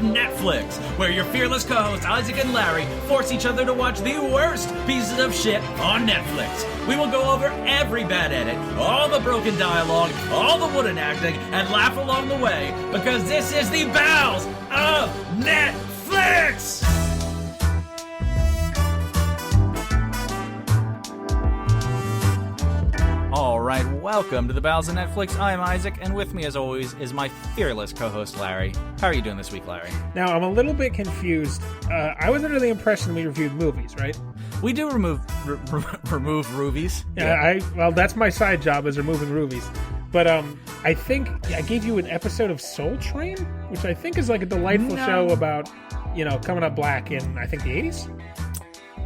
Netflix, where your fearless co-hosts Isaac and Larry force each other to watch the worst pieces of shit on Netflix. We will go over every bad edit, all the broken dialogue, all the wooden acting, and laugh along the way, because this is the bowels of Netflix! Alright, welcome to the Bowels of Netflix. I am Isaac, and with me as always is my fearless co-host Larry. How are you doing this week, Larry? Now, I'm a little bit confused. I was under the impression we reviewed movies, right? We do remove roovies. Yeah, that's my side job, is removing roovies. But I think I gave you an episode of Soul Train, which I think is like a delightful show about, coming up black in, I think, the 80s?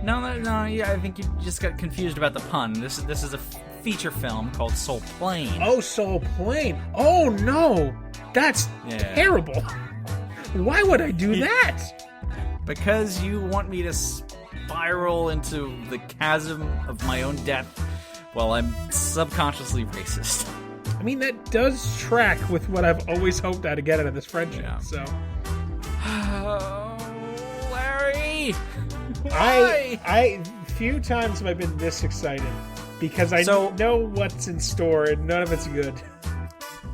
No, yeah, I think you just got confused about the pun. This is a feature film called Soul Plane. Oh, Soul Plane. Oh, no. That's terrible. Why would I do that? Because you want me to spiral into the chasm of my own death while I'm subconsciously racist. I mean, that does track with what I've always hoped I'd get out of this friendship, so... Oh, Larry! Why? Few times have I been this excited, because I know what's in store and none of it's good.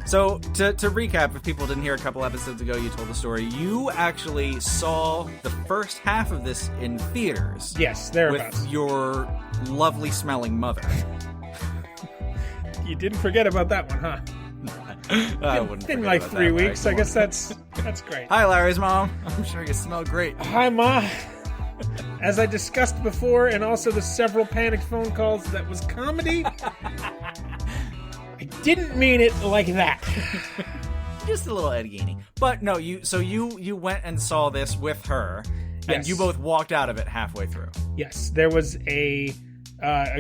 So, to recap, if people didn't hear a couple episodes ago, you told the story. You actually saw the first half of this in theaters. Yes, thereabouts. With your lovely smelling mother. You didn't forget about that one, huh? I wouldn't in like 3 weeks. I guess that's great. Hi, Larry's mom. I'm sure you smell great. Hi, Ma. As I discussed before, and also the several panicked phone calls, that was comedy. I didn't mean it like that. Just a little Edgini. But no, you went and saw this with her, and you both walked out of it halfway through. Yes, there was a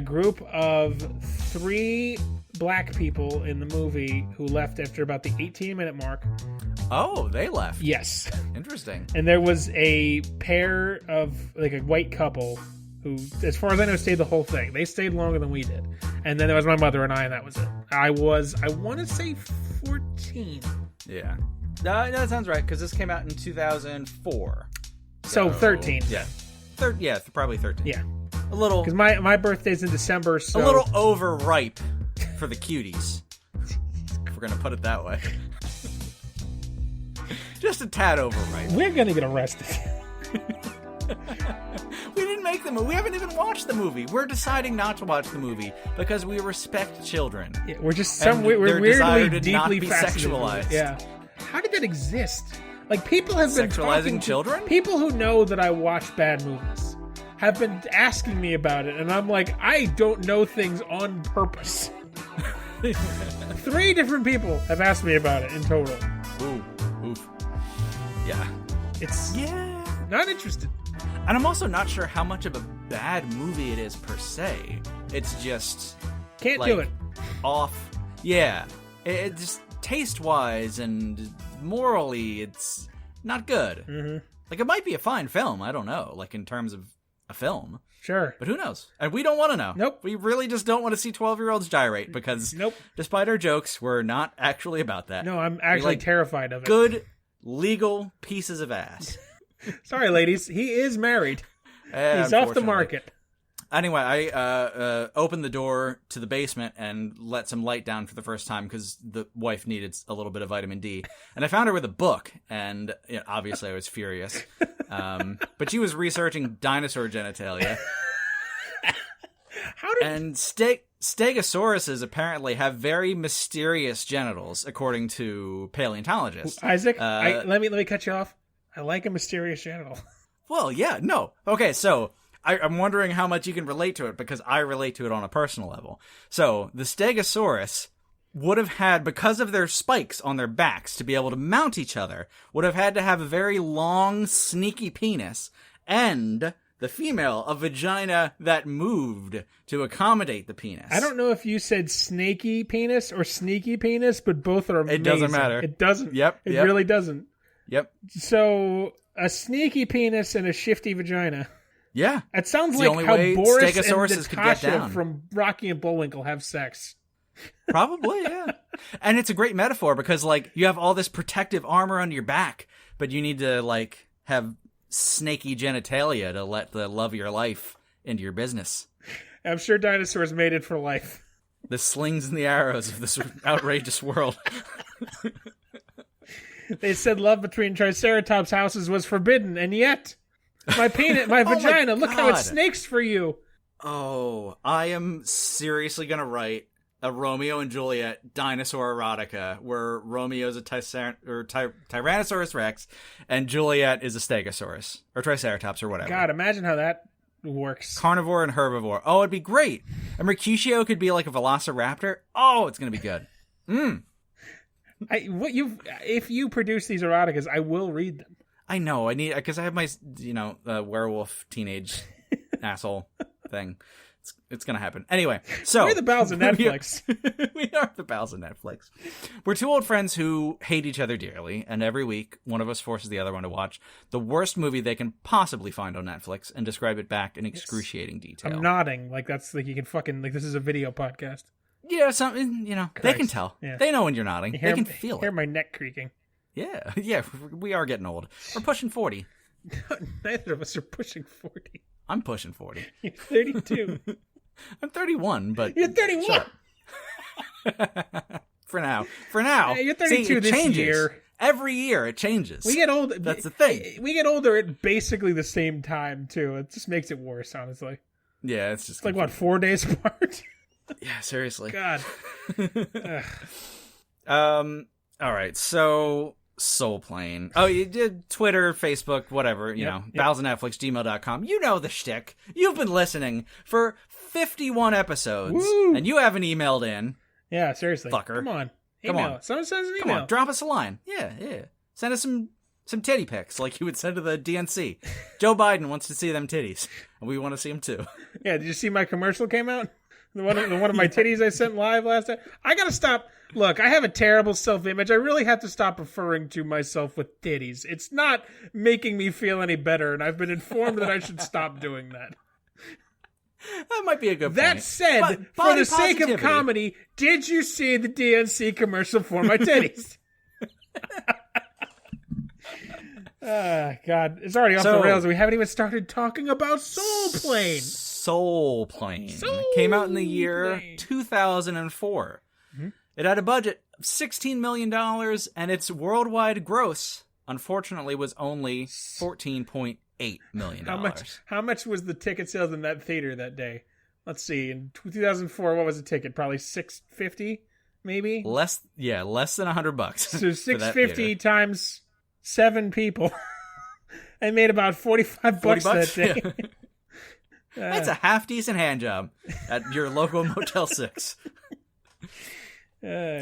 group of 3 black people in the movie who left after about the 18-minute mark. Oh, they left. Yes. Interesting. And there was a pair of, like, a white couple who, as far as I know, stayed the whole thing. They stayed longer than we did. And then there was my mother and I, and that was it. I want to say 14. Yeah. That sounds right, because this came out in 2004. So 13. Yeah. Probably 13. Yeah. A little... Because my birthday's in December, so... A little overripe for the cuties. If we're going to put it that way. Just a tad overripe. We're going to get arrested. We didn't make the movie. We haven't even watched the movie. We're deciding not to watch the movie because we respect children. Yeah, we're just we're weirdly deeply sexualized. Yeah. How did that exist? Like, people have been sexualizing children? People who know that I watch bad movies have been asking me about it, and I'm like, I don't know things on purpose. 3 different people have asked me about it in total. Oof. Yeah. It's not interested. And I'm also not sure how much of a bad movie it is per se. It's just can't do it. Off. Yeah. It just taste-wise and morally, it's not good. Mm-hmm. Like, it might be a fine film. I don't know. Like, in terms of a film. Sure. But who knows? And we don't want to know. Nope. We really just don't want to see 12-year-olds gyrate because despite our jokes, we're not actually about that. No, I'm actually terrified of it. Good, legal pieces of ass. Sorry, ladies. He is married. He's off the market. Anyway, I opened the door to the basement and let some light down for the first time because the wife needed a little bit of vitamin D. And I found her with a book, and obviously I was furious. But she was researching dinosaur genitalia. And stegosauruses apparently have very mysterious genitals, according to paleontologists. Isaac, let me cut you off. I like a mysterious genital. Well, yeah, no. Okay, so I'm wondering how much you can relate to it, because I relate to it on a personal level. So, the Stegosaurus would have had, because of their spikes on their backs to be able to mount each other, would have had to have a very long, sneaky penis, and the female a vagina that moved to accommodate the penis. I don't know if you said snaky penis or sneaky penis, but both are amazing. It doesn't matter. It doesn't. Yep. It really doesn't. Yep. So, a sneaky penis and a shifty vagina. Yeah. It sounds like how Boris and Natasha from from Rocky and Bullwinkle have sex. Probably, yeah. And it's a great metaphor because, like, you have all this protective armor under your back, but you need to like have snaky genitalia to let the love of your life into your business. I'm sure dinosaurs made it for life. The slings and the arrows of this outrageous world. They said love between Triceratops houses was forbidden, and yet my penis, my vagina, look how it snakes for you. Oh, I am seriously gonna write a Romeo and Juliet dinosaur erotica where Romeo's a Tyrannosaurus Rex and Juliet is a Stegosaurus or Triceratops or whatever. God, imagine how that works. Carnivore and herbivore. Oh, it'd be great. And Mercutio could be like a velociraptor. Oh, it's gonna be good. If you produce these eroticas, I will read them. I know. I need because I have my werewolf teenage asshole thing. It's gonna happen anyway. So we're the pals of Netflix. We are the pals of Netflix. We're two old friends who hate each other dearly, and every week one of us forces the other one to watch the worst movie they can possibly find on Netflix and describe it back in excruciating detail. I'm nodding like that's like you can fucking like this is a video podcast. Yeah, something they can tell. Yeah. They know when you're nodding. They can feel it. Hear my neck creaking. Yeah, we are getting old. We're pushing 40. Neither of us are pushing 40. I'm pushing 40. You're 32. I'm 31, but... You're 31! For now. You're 32 See, it this changes. year. Every year it changes. We get older. That's the thing. We get older at basically the same time, too. It just makes it worse, honestly. Yeah, it's just... It's like, what, 4 days apart? Yeah, seriously. God. All right, so... Soul Plane. Oh, you did Twitter, Facebook, whatever, you know, balsandnetflix, gmail.com. You know the shtick. You've been listening for 51 episodes, and you haven't emailed in. Yeah, seriously. Fucker. Come on. Email. Someone sends an email. Come on, drop us a line. Yeah. Send us some titty pics like you would send to the DNC. Joe Biden wants to see them titties, and we want to see them too. Yeah, did you see my commercial came out? The one of my titties I sent live last time? I gotta stop. Look, I have a terrible self-image. I really have to stop referring to myself with titties. It's not making me feel any better, and I've been informed that I should stop doing that. That might be a good point. That said, for the sake of comedy, did you see the DNC commercial for my titties? God, it's already off the rails. We haven't even started talking about Soul Plane. Soul Plane came out in the year 2004. Mm-hmm. It had a budget of $16 million, and its worldwide gross, unfortunately, was only $14.8 million. How much was the ticket sales in that theater that day? Let's see. In 2004, what was the ticket? Probably $650, maybe? Less than $100. So $650 times 7 people. I made about $45 that day. Yeah. That's a half-decent hand job at your local Motel 6.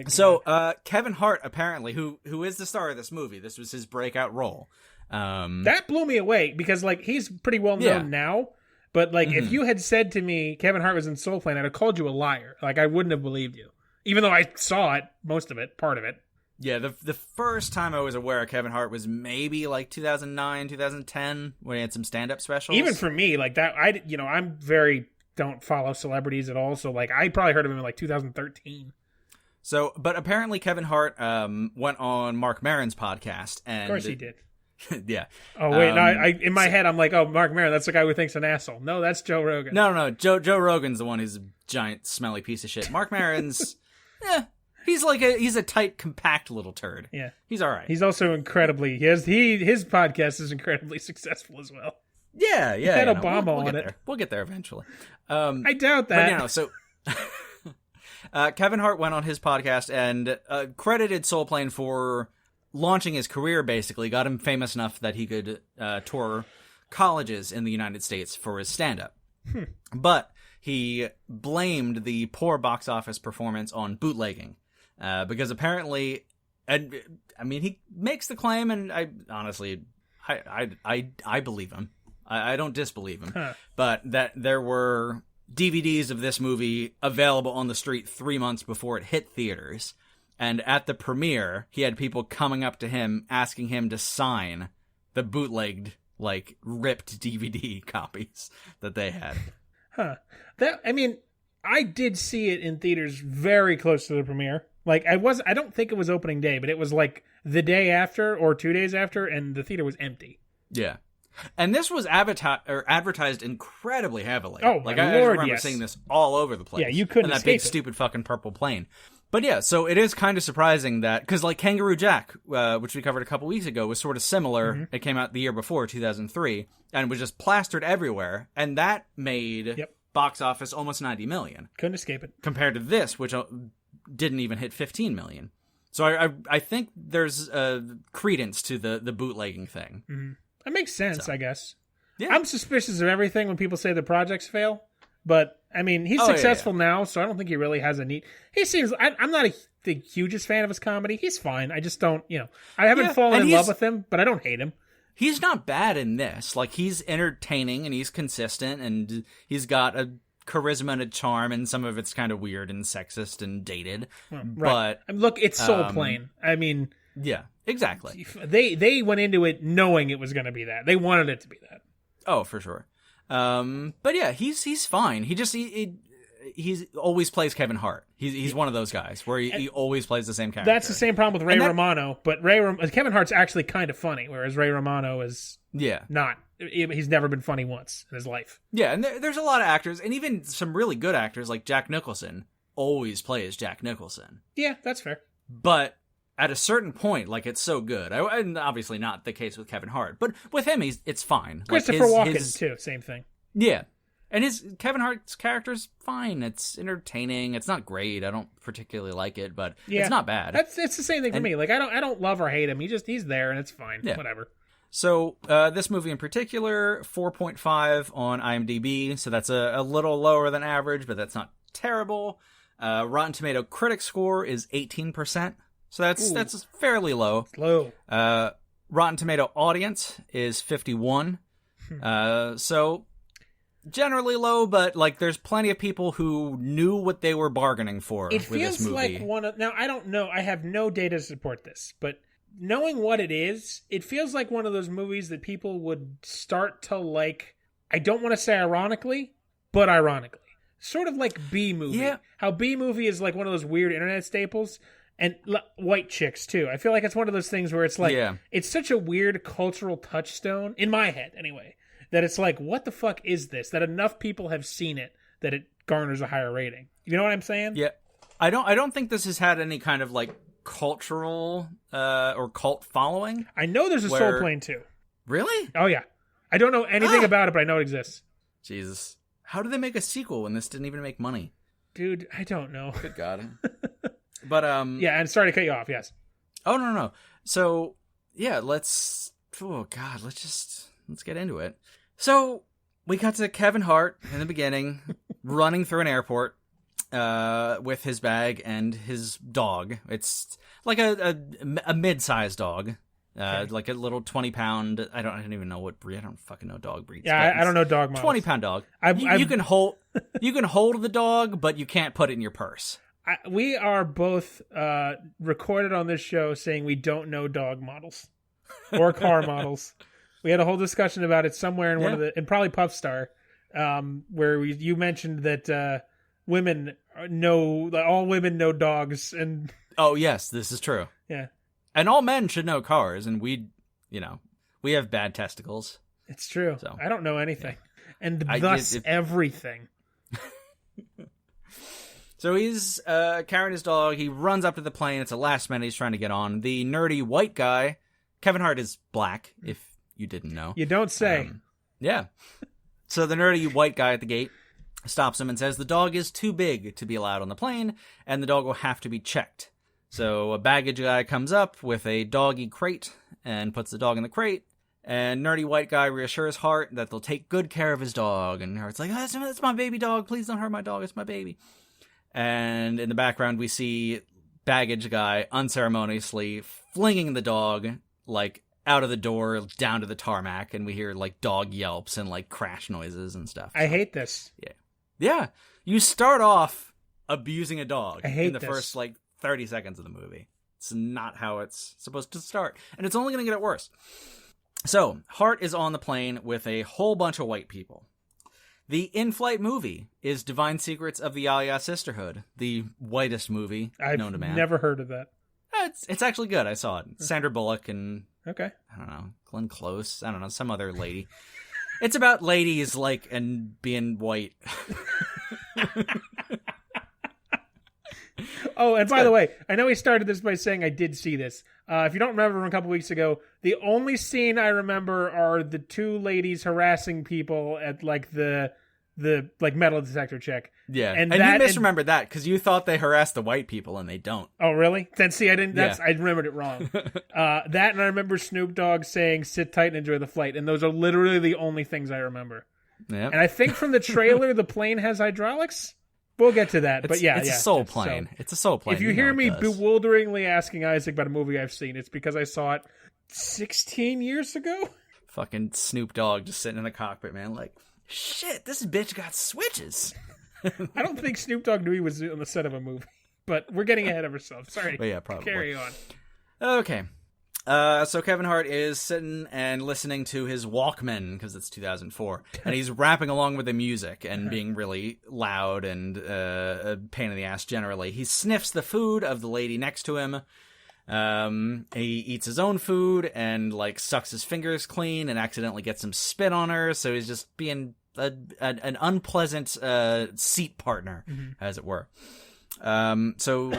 So, Kevin Hart, apparently, who is the star of this movie, this was his breakout role. That blew me away, because, like, he's pretty well known now, but, like, if you had said to me Kevin Hart was in Soul Plane, I'd have called you a liar. Like, I wouldn't have believed you. Even though I saw it, most of it, part of it. Yeah, the first time I was aware of Kevin Hart was maybe, like, 2009, 2010, when he had some stand-up specials. Even for me, like, that, I'm very don't follow celebrities at all, so, like, I probably heard of him in, like, 2013. So, but apparently Kevin Hart went on Mark Maron's podcast, and of course he did. Yeah. Oh wait, no, in my head I'm like, oh, Mark Maron, that's the guy who thinks an asshole. No, that's Joe Rogan. No, Joe Rogan's the one who's a giant smelly piece of shit. Mark Maron's, he's a tight, compact little turd. Yeah, he's all right. He's also his podcast is incredibly successful as well. Yeah. He had Obama on it. We'll get there eventually. I doubt that. But, so. Kevin Hart went on his podcast and credited Soul Plane for launching his career, basically. Got him famous enough that he could tour colleges in the United States for his stand-up. But he blamed the poor box office performance on bootlegging. Because apparently, he makes the claim, and I honestly, I believe him. I don't disbelieve him. But that there were DVDs of this movie available on the street 3 months before it hit theaters. And at the premiere, he had people coming up to him asking him to sign the bootlegged, like, ripped DVD copies that they had. I did see it in theaters very close to the premiere. Like I don't think it was opening day, but it was like the day after or 2 days after, and the theater was empty. Yeah. And this was advertised incredibly heavily. Oh, like my I Lord, remember yes. seeing this all over the place. Yeah, you couldn't and that escape big it. stupid fucking purple plane. But yeah, so it is kind of surprising that because like Kangaroo Jack, which we covered a couple weeks ago, was sort of similar. Mm-hmm. It came out the year before, 2003, and was just plastered everywhere, and that made box office almost 90 million. Couldn't escape it. Compared to this, which didn't even hit 15 million. So I think there's credence to the bootlegging thing. Mm-hmm. That makes sense, I guess. Yeah. I'm suspicious of everything when people say the projects fail, but I mean, he's successful now, so I don't think he really has a need. He seems. I'm not the hugest fan of his comedy. He's fine. I just don't. I haven't fallen in love with him, but I don't hate him. He's not bad in this. Like he's entertaining and he's consistent and he's got a charisma and a charm, and some of it's kind of weird and sexist and dated. Right. But look, it's Soul Plane. I mean, yeah, exactly. They went into it knowing it was going to be that. They wanted it to be that. Oh, for sure. But yeah, he's fine. He's always plays Kevin Hart. He's one of those guys where he always plays the same character. That's the same problem with Ray Romano, but Kevin Hart's actually kind of funny, whereas Ray Romano is not. He's never been funny once in his life. Yeah, and there's a lot of actors, and even some really good actors like Jack Nicholson always plays Jack Nicholson. Yeah, that's fair. But at a certain point, like, it's so good. And obviously not the case with Kevin Hart, but with him, it's fine. Christopher Walken, too, same thing. Yeah. And Kevin Hart's character's fine. It's entertaining. It's not great. I don't particularly like it, but it's not bad. It's the same thing for me. Like, I don't love or hate him. He's there, and it's fine. Yeah. Whatever. So, this movie in particular, 4.5 on IMDb, so that's a little lower than average, but that's not terrible. Rotten Tomato critic score is 18%. So that's fairly low. It's low. Rotten Tomato audience is 51. So generally low, but like there's plenty of people who knew what they were bargaining for with this movie. It feels like now I don't know. I have no data to support this, but knowing what it is, it feels like one of those movies that people would start to like. I don't want to say ironically, but ironically, sort of like B movie. Yeah. How B movie is like one of those weird internet staples. And white chicks, too. I feel like it's one of those things where it's like, it's such a weird cultural touchstone, in my head anyway, that it's like, what the fuck is this? That enough people have seen it that it garners a higher rating. You know what I'm saying? Yeah. I don't think this has had any kind of like cultural or cult following. I know there's a Soul Plane, too. Really? Oh, yeah. I don't know anything about it, but I know it exists. Jesus. How did they make a sequel when this didn't even make money? Dude, I don't know. Good God. But yeah, and sorry to cut you off. Yes. Oh no. So yeah, let's get into it. So we got to Kevin Hart in the beginning, running through an airport with his bag and his dog. It's like a mid-sized dog, like a little 20-pound. I don't even know what breed. I don't fucking know dog breeds. Yeah, I don't know dog models. 20-pound dog. You can hold the dog, but you can't put it in your purse. We are both recorded on this show saying we don't know dog models or car models. We had a whole discussion about it somewhere in one of the, and probably Puffstar, where you mentioned that all women know dogs, and oh yes, this is true. Yeah, and all men should know cars, and we have bad testicles. It's true. So I don't know anything, and thus everything. So he's carrying his dog. He runs up to the plane. It's a last minute. He's trying to get on. The nerdy white guy, Kevin Hart is black, if you didn't know. You don't say. Yeah. So the nerdy white guy at the gate stops him and says the dog is too big to be allowed on the plane, and the dog will have to be checked. So a baggage guy comes up with a doggy crate and puts the dog in the crate. And nerdy white guy reassures Hart that they'll take good care of his dog. And Hart's like, that's my baby dog. Please don't hurt my dog. It's my baby. And in the background, we see baggage guy unceremoniously flinging the dog, like, out of the door down to the tarmac, and we hear, like, dog yelps and, like, crash noises and stuff. I hate this. Yeah. You start off abusing a dog in the this. first, like, 30 seconds of the movie. It's not how it's supposed to start. And it's only going to get worse. So, Hart is on the plane with a whole bunch of white people. The in-flight movie is Divine Secrets of the Ya-Ya Sisterhood, the whitest movie known to man. I've never heard of that. It's actually good. I saw it. Sandra Bullock and, Okay. I don't know, Glenn Close. I don't know, some other lady. It's about ladies, like, and being white. Oh, and by the way, I know we started this by saying I did see this. If you don't remember from a couple weeks ago, the only scene I remember are the two ladies harassing people at like the like metal detector check. Yeah, and you misremembered that because you thought they harassed the white people and they don't. Oh, really? Then see, I didn't. I remembered it wrong. That, and I remember Snoop Dogg saying "Sit tight and enjoy the flight," and those are literally the only things I remember. Yeah, and I think from the trailer, the plane has hydraulics. We'll get to that, but it's a soul plane. So, it's a soul plane. If you hear me bewilderingly asking Isaac about a movie I've seen, it's because I saw it 16 years ago. Fucking Snoop Dogg just sitting in the cockpit, man. Like, shit, this bitch got switches. I don't think Snoop Dogg knew he was on the set of a movie, but we're getting ahead of ourselves. Sorry. But yeah, probably. Carry on. Okay. So Kevin Hart is sitting and listening to his Walkman, because it's 2004, and he's rapping along with the music and being really loud and a pain in the ass generally. He sniffs the food of the lady next to him. He eats his own food and like sucks his fingers clean and accidentally gets some spit on her, so he's just being an unpleasant seat partner, as it were. So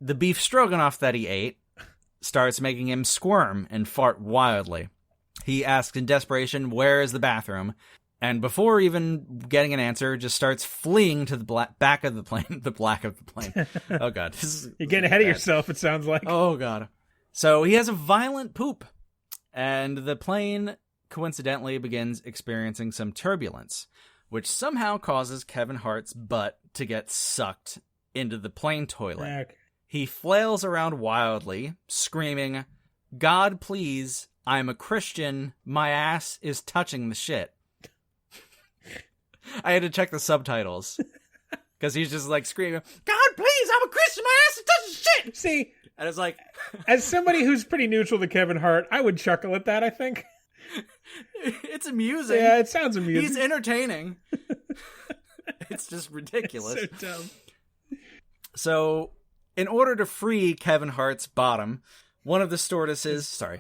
the beef stroganoff that he ate starts making him squirm and fart wildly. He asks in desperation, where is the bathroom? And before even getting an answer, just starts fleeing to the back of the plane. The black of the plane. Oh, God. You're getting ahead of yourself, it sounds like. Oh, God. So he has a violent poop, and the plane coincidentally begins experiencing some turbulence, which somehow causes Kevin Hart's butt to get sucked into the plane toilet. Okay. He flails around wildly, screaming, God, please, I'm a Christian, my ass is touching the shit. I had to check the subtitles, because he's just like screaming, God, please, I'm a Christian, my ass is touching shit! See, and it's like... as somebody who's pretty neutral to Kevin Hart, I would chuckle at that, I think. It's amusing. Yeah, it sounds amusing. He's entertaining. It's just ridiculous. So dumb. So... in order to free Kevin Hart's bottom, one of the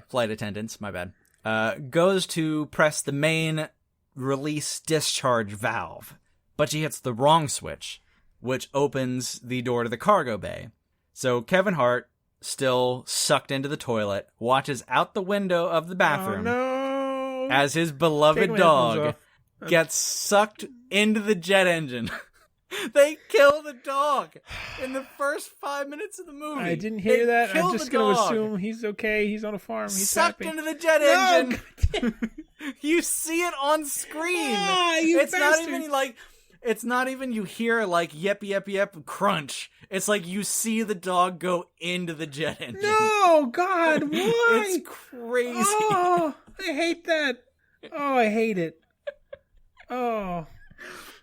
flight attendants, my bad, goes to press the main release discharge valve, but she hits the wrong switch, which opens the door to the cargo bay. So Kevin Hart, still sucked into the toilet, watches out the window of the bathroom as his beloved dog gets sucked into the jet engine. They kill the dog in the first 5 minutes of the movie. I didn't hear that. I'm just going to assume he's okay. He's on a farm. He's sucked happy. into the jet engine. You see it on screen. It's not even you hear like yep yep yep crunch. It's like you see the dog go into the jet engine. No, God, why? It's crazy. Oh, I hate that. Oh, I hate it. Oh.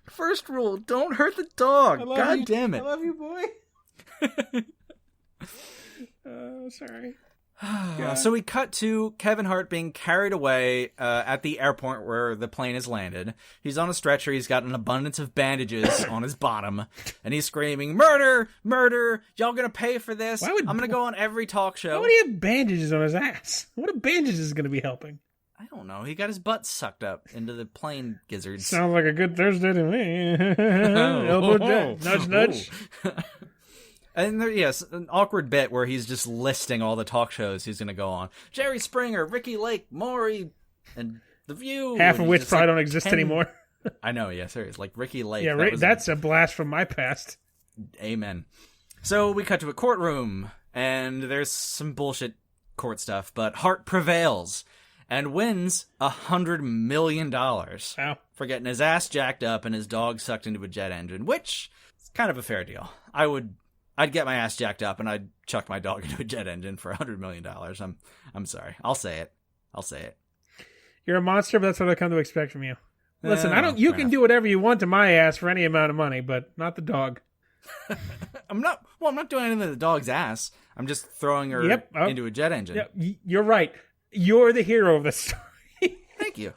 First rule, don't hurt the dog. God damn it. I love you, boy. Sorry. So we cut to Kevin Hart being carried away at the airport where the plane has landed. He's on a stretcher. He's got an abundance of bandages on his bottom. And he's screaming, murder, murder. Y'all gonna pay for this? I'm gonna go on every talk show. Why would he have bandages on his ass? What are bandages gonna be helping? I don't know. He got his butt sucked up into the plane gizzards. Sounds like a good Thursday to me. Elbow down. Nudge, nudge. And yes, an awkward bit where he's just listing all the talk shows he's going to go on. Jerry Springer, Ricky Lake, Maury, and The View. Half of which probably don't exist anymore. I know, yeah, seriously. Like Ricky Lake. Yeah, that's a blast from my past. Amen. So we cut to a courtroom, and there's some bullshit court stuff, but Hart prevails and wins $100 million for getting his ass jacked up and his dog sucked into a jet engine, which is kind of a fair deal. I'd get my ass jacked up and I'd chuck my dog into a jet engine for $100 million. I'm sorry. I'll say it. You're a monster, but that's what I come to expect from you. Listen, you can do whatever you want to my ass for any amount of money, but not the dog. I'm not doing anything to the dog's ass. I'm just throwing her into a jet engine. Yep, you're right. You're the hero of the story. Thank you.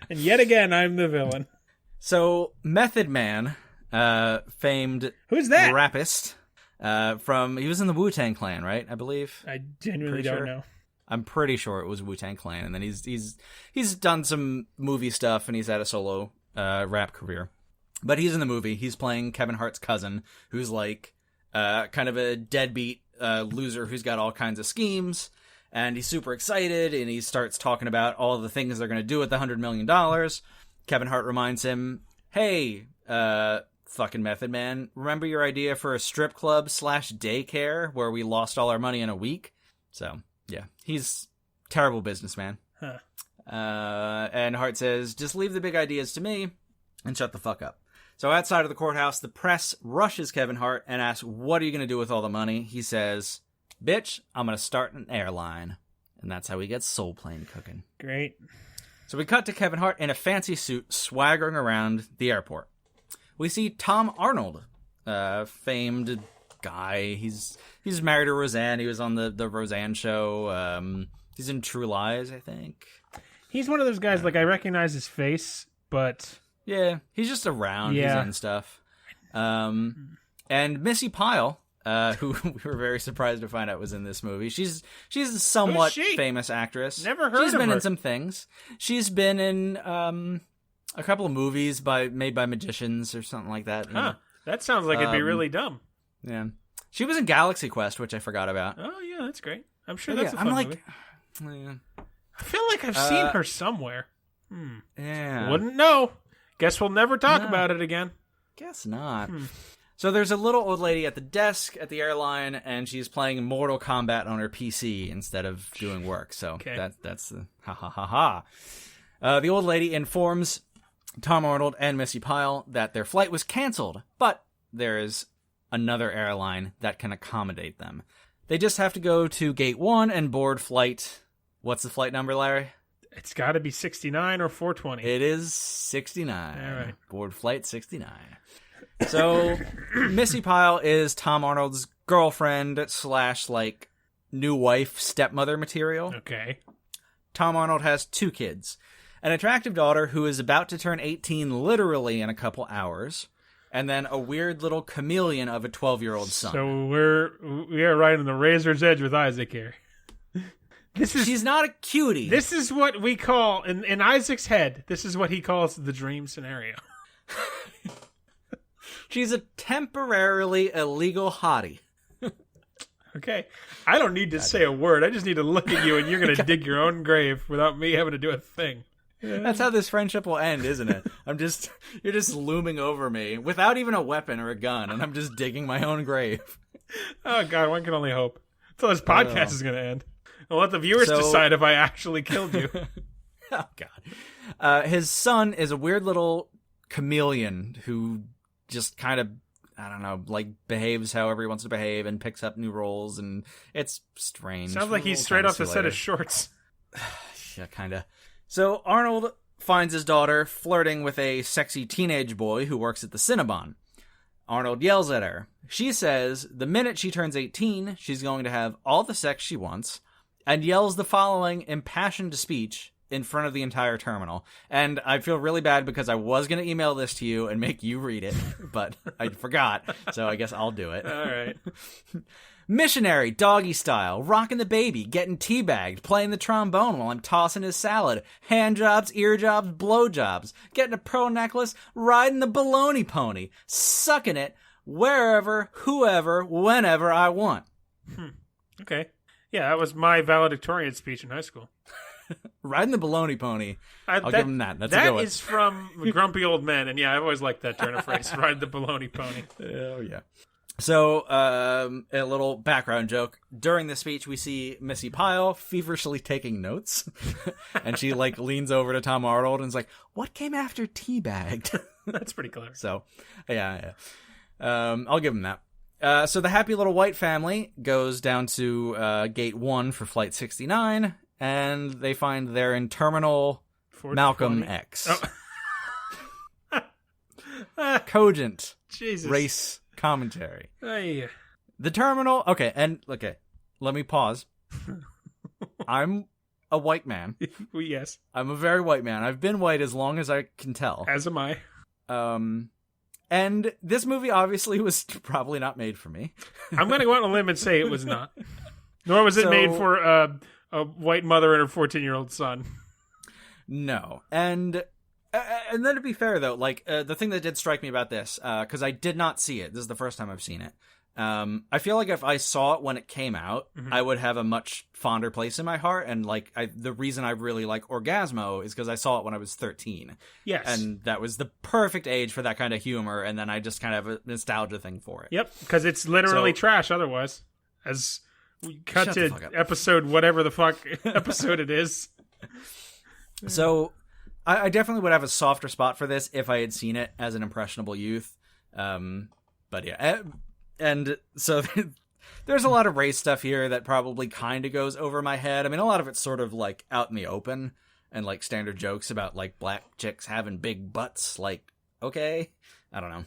And yet again, I'm the villain. So, Method Man, famed Who's that? rapist, he was in the Wu-Tang Clan, right? I believe. I genuinely don't know. I'm pretty sure it was Wu-Tang Clan, and then he's done some movie stuff, and he's had a solo rap career. But he's in the movie. He's playing Kevin Hart's cousin, who's like kind of a deadbeat loser who's got all kinds of schemes, and he's super excited, and he starts talking about all the things they're going to do with the $100 million. Kevin Hart reminds him, hey, fucking Method Man, remember your idea for a strip club / daycare where we lost all our money in a week? So, yeah, he's terrible businessman. Huh. And Hart says, just leave the big ideas to me and shut the fuck up. So outside of the courthouse, the press rushes Kevin Hart and asks, what are you going to do with all the money? He says, bitch, I'm going to start an airline. And that's how he gets Soul Plane cooking. Great. So we cut to Kevin Hart in a fancy suit swaggering around the airport. We see Tom Arnold, famed guy. He's married to Roseanne. He was on the Roseanne show. He's in True Lies, I think. He's one of those guys, like, I recognize his face, but... Yeah, he's just around. Yeah. He's in stuff. And Missy Pyle, who we were very surprised to find out was in this movie. She's a somewhat famous actress. Never heard of her. She's been in some things. She's been in a couple of movies made by magicians or something like that. Huh. That sounds like it'd be really dumb. Yeah. She was in Galaxy Quest, which I forgot about. Oh, yeah, that's great. I'm sure that's a fun movie. Yeah. I feel like I've seen her somewhere. Yeah. Wouldn't know. Guess we'll never talk about it again. Guess not. So there's a little old lady at the desk at the airline, and she's playing Mortal Kombat on her PC instead of doing work. So that's the ha. The old lady informs Tom Arnold and Missy Pyle that their flight was canceled, but there is another airline that can accommodate them. They just have to go to Gate 1 and board flight. What's the flight number, Larry? It's got to be 69 or 420. It is 69. All right. Board flight 69. So, Missy Pyle is Tom Arnold's girlfriend / like new wife, stepmother material. Okay. Tom Arnold has 2 kids. An attractive daughter who is about to turn 18 literally in a couple hours. And then a weird little chameleon of a 12-year-old son. So we are right on the razor's edge with Isaac here. She's not a cutie. This is what we call, in Isaac's head, this is what he calls the dream scenario. She's a temporarily illegal hottie. Okay. I don't need to say a word. I just need to look at you and you're going to dig your own grave without me having to do a thing. That's how this friendship will end, isn't it? You're just looming over me without even a weapon or a gun, and I'm just digging my own grave. Oh, God, one can only hope. Until this podcast is going to end. I'll let the viewers decide if I actually killed you. Oh, God. His son is a weird little chameleon who just kind of, I don't know, like behaves however he wants to behave and picks up new roles, and it's strange. Sounds like he's straight off the set of Shorts. Yeah, kind of. So Arnold finds his daughter flirting with a sexy teenage boy who works at the Cinnabon. Arnold yells at her. She says the minute she turns 18, she's going to have all the sex she wants, and yells the following impassioned speech in front of the entire terminal. And I feel really bad because I was going to email this to you and make you read it, but I forgot, so I guess I'll do it. All right. Missionary, doggy style, rocking the baby, getting teabagged, playing the trombone while I'm tossing his salad, hand jobs, ear jobs, blow jobs, getting a pearl necklace, riding the baloney pony, sucking it wherever, whoever, whenever I want. Okay. Yeah, that was my valedictorian speech in high school. Riding the baloney pony. I'll give him that. That's a good one. That is from Grumpy Old Men, and yeah, I've always liked that turn of phrase. Ride the baloney pony. Oh, yeah. So, a little background joke. During the speech, we see Missy Pyle feverishly taking notes. And she, like, leans over to Tom Arnold and is like, what came after teabagged? That's pretty clever. So, yeah. I'll give him that. So the happy little white family goes down to Gate 1 for Flight 69, and they find they're in Terminal Malcolm X. Oh. Cogent Jesus. Race commentary. Hey. The terminal. Okay, let me pause. I'm a white man. Well, yes. I'm a very white man. I've been white as long as I can tell. As am I. And this movie obviously was probably not made for me. I'm going to go out on a limb and say it was not. Nor was it made for a white mother and her 14-year-old son. No. And then to be fair, though, like, the thing that did strike me about this, because I did not see it. This is the first time I've seen it. I feel like if I saw it when it came out, I would have a much fonder place in my heart. And, like, the reason I really like Orgasmo is because I saw it when I was 13. Yes. And that was the perfect age for that kind of humor. And then I just kind of have a nostalgia thing for it. Yep, because it's literally trash otherwise. As we cut to episode whatever the fuck episode it is. So I definitely would have a softer spot for this if I had seen it as an impressionable youth. But yeah. And so there's a lot of race stuff here that probably kind of goes over my head. I mean, a lot of it's sort of like out in the open and like standard jokes about like black chicks having big butts. Like, okay, I don't know.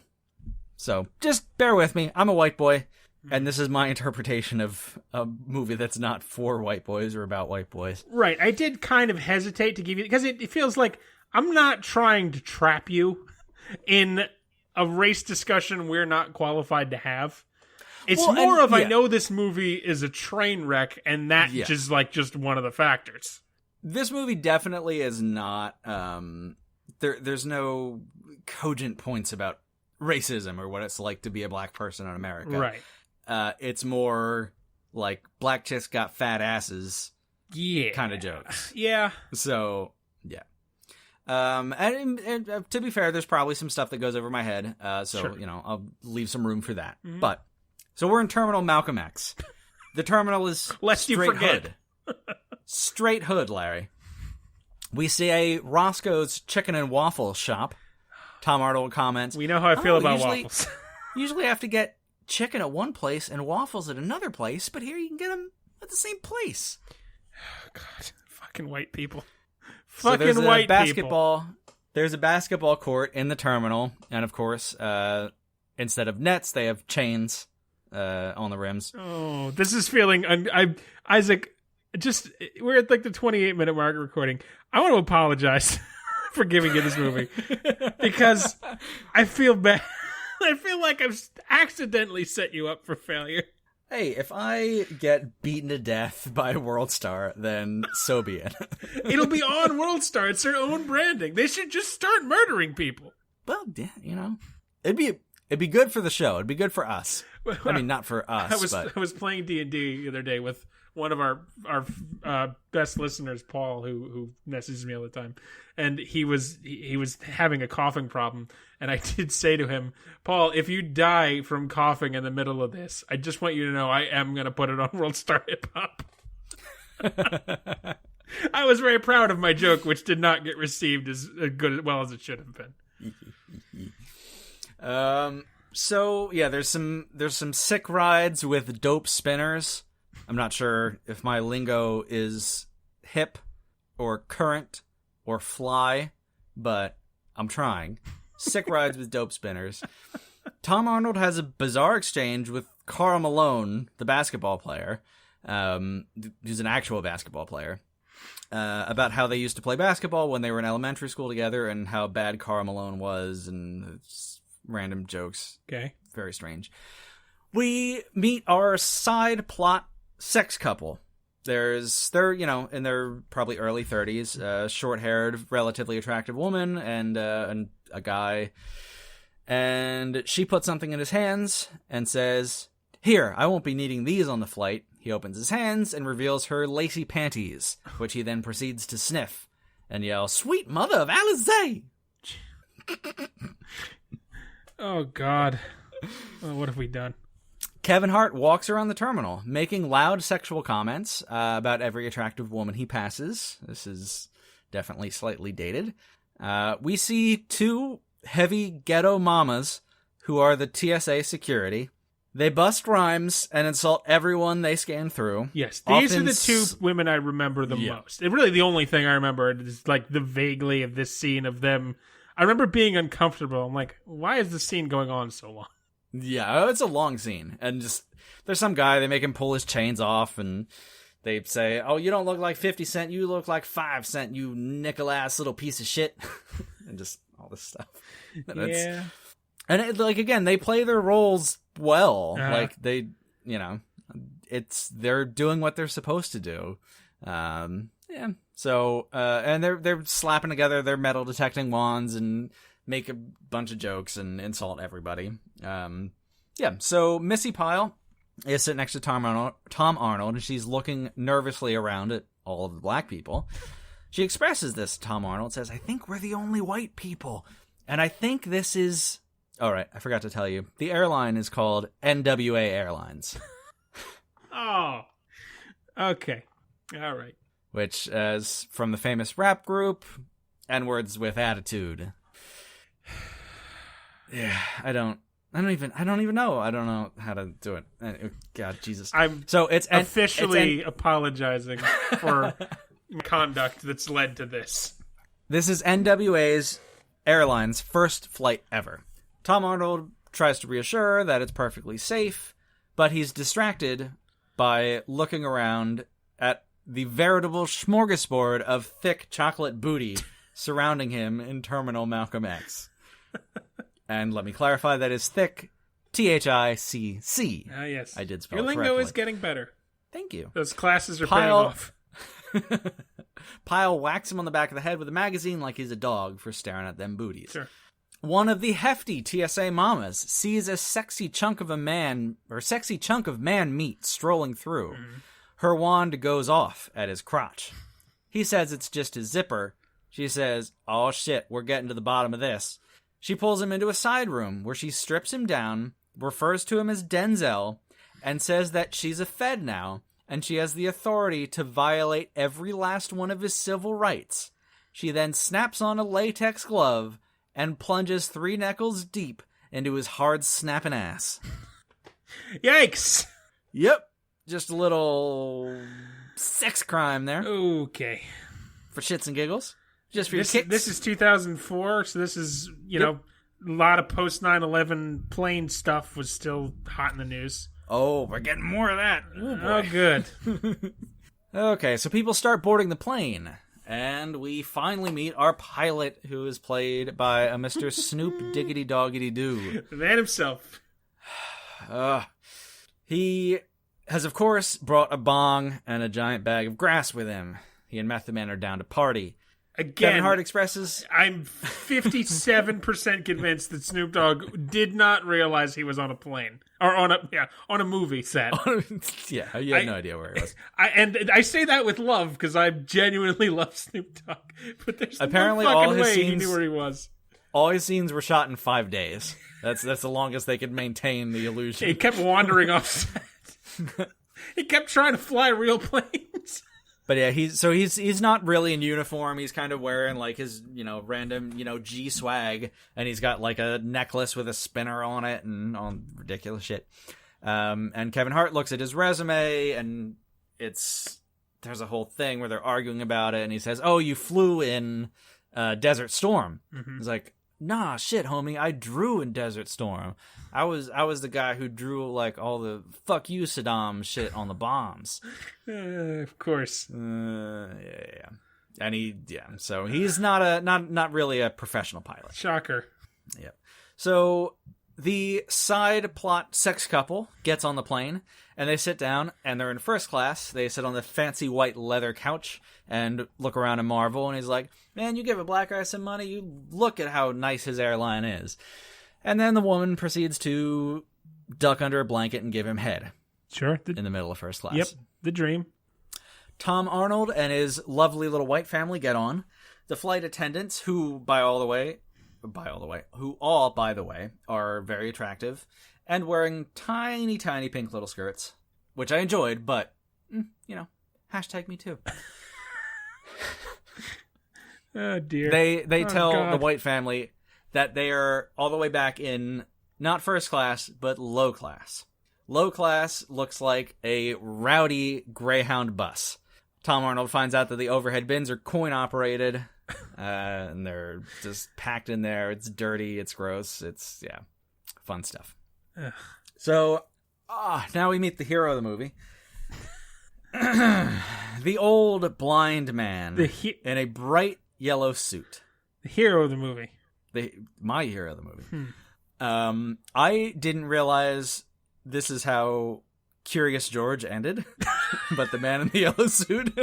So just bear with me. I'm a white boy. And this is my interpretation of a movie that's not for white boys or about white boys. Right. I did kind of hesitate to give you, because it feels like I'm not trying to trap you in a race discussion we're not qualified to have. It's I know this movie is a train wreck, and that is like just one of the factors. This movie definitely is not, there's no cogent points about racism or what it's like to be a black person in America. Right. It's more like black chicks got fat asses kind of jokes. Yeah. So, yeah. And to be fair, there's probably some stuff that goes over my head. So, you know, I'll leave some room for that. Mm-hmm. But, so we're in Terminal Malcolm X. The terminal is straight hood. Straight hood, Larry. We see a Roscoe's Chicken and Waffle shop. Tom Arnold comments, we know how I feel about waffles. Usually I have to get chicken at one place and waffles at another place, but here you can get them at the same place. Oh, God, fucking white people. So there's a basketball. There's a basketball court in the terminal, and of course, instead of nets, they have chains on the rims. Oh, this is feeling. Isaac, just we're at like the 28-minute mark of recording. I want to apologize for giving you this movie because I feel bad. I feel like I've accidentally set you up for failure. Hey, if I get beaten to death by World Star, then so be it. It'll be on World Star. It's their own branding. They should just start murdering people. Well, yeah, you know, it'd be good for the show. It'd be good for us. I mean, not for us. I was playing D&D the other day with one of our best listeners, Paul, who messages me all the time, and he was having a coughing problem, and I did say to him, Paul, if you die from coughing in the middle of this, I just want you to know I am going to put it on World Star Hip Hop. I was very proud of my joke, which did not get received as well as it should have been. So yeah, there's some sick rides with dope spinners. I'm not sure if my lingo is hip or current or fly, but I'm trying. Sick rides with dope spinners. Tom Arnold has a bizarre exchange with Karl Malone, the basketball player, who's an actual basketball player, about how they used to play basketball when they were in elementary school together and how bad Karl Malone was, and random jokes. Okay. Very strange. We meet our side plot sex couple. They're in their probably early 30s, short-haired, relatively attractive woman and a guy. And she puts something in his hands and says, "Here, I won't be needing these on the flight." He opens his hands and reveals her lacy panties, which he then proceeds to sniff and yell, "Sweet mother of Alizé!" Oh, God. Oh, what have we done? Kevin Hart walks around the terminal, making loud sexual comments about every attractive woman he passes. This is definitely slightly dated. We see two heavy ghetto mamas who are the TSA security. They bust rhymes and insult everyone they scan through. Yes, these are the two women I remember the most. It really, the only thing I remember is like the vaguely of this scene of them. I remember being uncomfortable. I'm like, why is the scene going on so long? Yeah, it's a long scene. And just, there's some guy, they make him pull his chains off, and They say, "Oh, you don't look like 50 Cent. You look like 5 Cent. You nickel-ass little piece of shit," and just all this stuff. Yeah. And again, they play their roles well. Uh-huh. Like they, they're doing what they're supposed to do. Yeah. So, and they're slapping together their metal detecting wands and make a bunch of jokes and insult everybody. Yeah. So Missy Pyle is sitting next to Tom Arnold, and she's looking nervously around at all of the black people. She expresses this to Tom Arnold, says, "I think we're the only white people. And I think this is..." All right, I forgot to tell you. The airline is called NWA Airlines. Oh. Okay. All right. Which is from the famous rap group, N-Words with Attitude. Yeah, I don't even know. I don't know how to do it. God, Jesus. It's officially apologizing for conduct that's led to this. This is NWA's Airlines' first flight ever. Tom Arnold tries to reassure her that it's perfectly safe, but he's distracted by looking around at the veritable smorgasbord of thick chocolate booty surrounding him in Terminal Malcolm X. And let me clarify, that is thick, THICC. Ah, yes. I did spell Your it lingo correctly. is getting better. Thank you. Those classes are paying off. Pyle whacks him on the back of the head with a magazine like he's a dog for staring at them booties. Sure. One of the hefty TSA mamas sees a sexy chunk of man meat strolling through. Mm-hmm. Her wand goes off at his crotch. He says it's just his zipper. She says, "Oh shit, we're getting to the bottom of this." She pulls him into a side room where she strips him down, refers to him as Denzel, and says that she's a Fed now, and she has the authority to violate every last one of his civil rights. She then snaps on a latex glove and plunges 3 knuckles deep into his hard snapping ass. Yikes! Yep. Just a little sex crime there. Okay. For shits and giggles. Just for your kicks. This is 2004, so this is, a lot of post 9/11 plane stuff was still hot in the news. Oh, we're getting more of that. Oh, good. Okay, so people start boarding the plane. And we finally meet our pilot, who is played by a Mr. Snoop Diggity Doggity Doo. The man himself. He has, of course, brought a bong and a giant bag of grass with him. He and Method Man are down to party. Again, Kevin Hart expresses... I'm 57% convinced that Snoop Dogg did not realize he was on a plane. Or on a movie set. Yeah, you had no idea where he was. I say that with love, because I genuinely love Snoop Dogg. But there's apparently no fucking all his way scenes, he knew where he was. All his scenes were shot in 5 days. That's the longest they could maintain the illusion. He kept wandering off set. He kept trying to fly real planes. But yeah, he's not really in uniform. He's kind of wearing like his, random, G swag, and he's got like a necklace with a spinner on it and all ridiculous shit. And Kevin Hart looks at his resume, and there's a whole thing where they're arguing about it, and he says, "Oh, you flew in Desert Storm." Mm-hmm. He's like, "Nah, shit, homie, I drew in Desert Storm. I was the guy who drew like all the fuck you Saddam shit on the bombs." Of course. Yeah. And so he's not really a professional pilot. Shocker. Yep. So the side plot sex couple gets on the plane, and they sit down, and they're in first class. They sit on the fancy white leather couch and look around and marvel, and he's like, "Man, you give a black guy some money, you look at how nice his airline is." And then the woman proceeds to duck under a blanket and give him head. Sure. In the middle of first class. Yep, the dream. Tom Arnold and his lovely little white family get on. The flight attendants, who, by the way, are very attractive and wearing tiny, tiny pink little skirts, which I enjoyed, but, hashtag me too. Oh, dear. They tell God. the white family that they are all the way back in not first class, but low class. Low class looks like a rowdy Greyhound bus. Tom Arnold finds out that the overhead bins are coin operated, and they're just packed in there. It's dirty. It's gross. It's, fun stuff. Ugh. So, now we meet the hero of the movie. The old blind man in a bright yellow suit. The hero of the movie. My hero of the movie. I didn't realize this is how Curious George ended, but the man in the yellow suit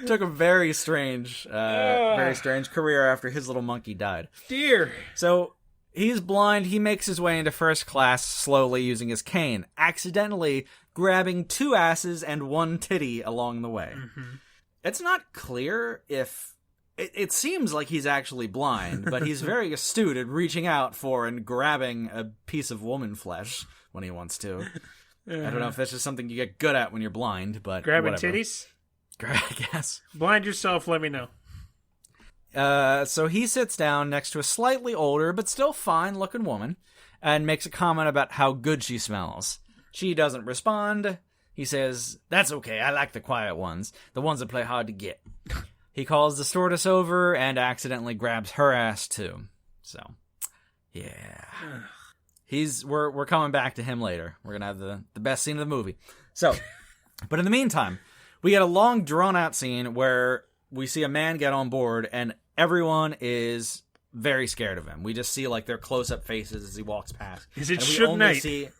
took a very strange career after his little monkey died. Dear. So he's blind. He makes his way into first class slowly using his cane, accidentally grabbing 2 asses and 1 titty along the way. Mm-hmm. It's not clear if... It seems like he's actually blind, but he's very astute at reaching out for and grabbing a piece of woman flesh when he wants to. I don't know if that's just something you get good at when you're blind, but grabbing whatever. Titties? I guess. Blind yourself, let me know. So he sits down next to a slightly older, but still fine-looking woman, and makes a comment about how good she smells. She doesn't respond. He says, "That's okay, I like the quiet ones, the ones that play hard to get." He calls the stewardess over and accidentally grabs her ass too. So, yeah. We're coming back to him later. We're gonna have the best scene of the movie. So, but in the meantime, we get a long drawn out scene where we see a man get on board and everyone is very scared of him. We just see like their close up faces as he walks past. Is it Suge Knight?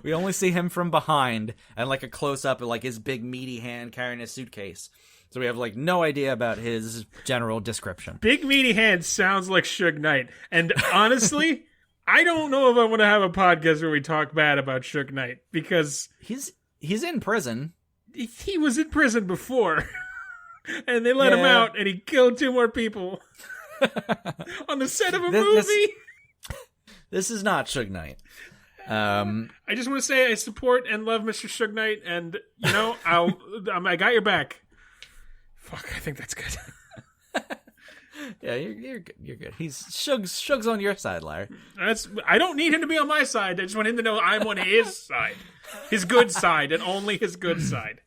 We only see him from behind and like a close up of like his big meaty hand carrying his suitcase. So we have like no idea about his general description. Big meaty hand sounds like Suge Knight. And honestly, I don't know if I want to have a podcast where we talk bad about Suge Knight because he's in prison. He was in prison before. And they let him out and he killed 2 more people on the set of a movie. This is not Suge Knight. I just want to say I support and love Mr. Suge Knight, and you know I got your back. Fuck, I think that's good. Yeah, you're good. You're good. Suge's on your side, Larry. I don't need him to be on my side. I just want him to know I'm on his side, his good side, and only his good side.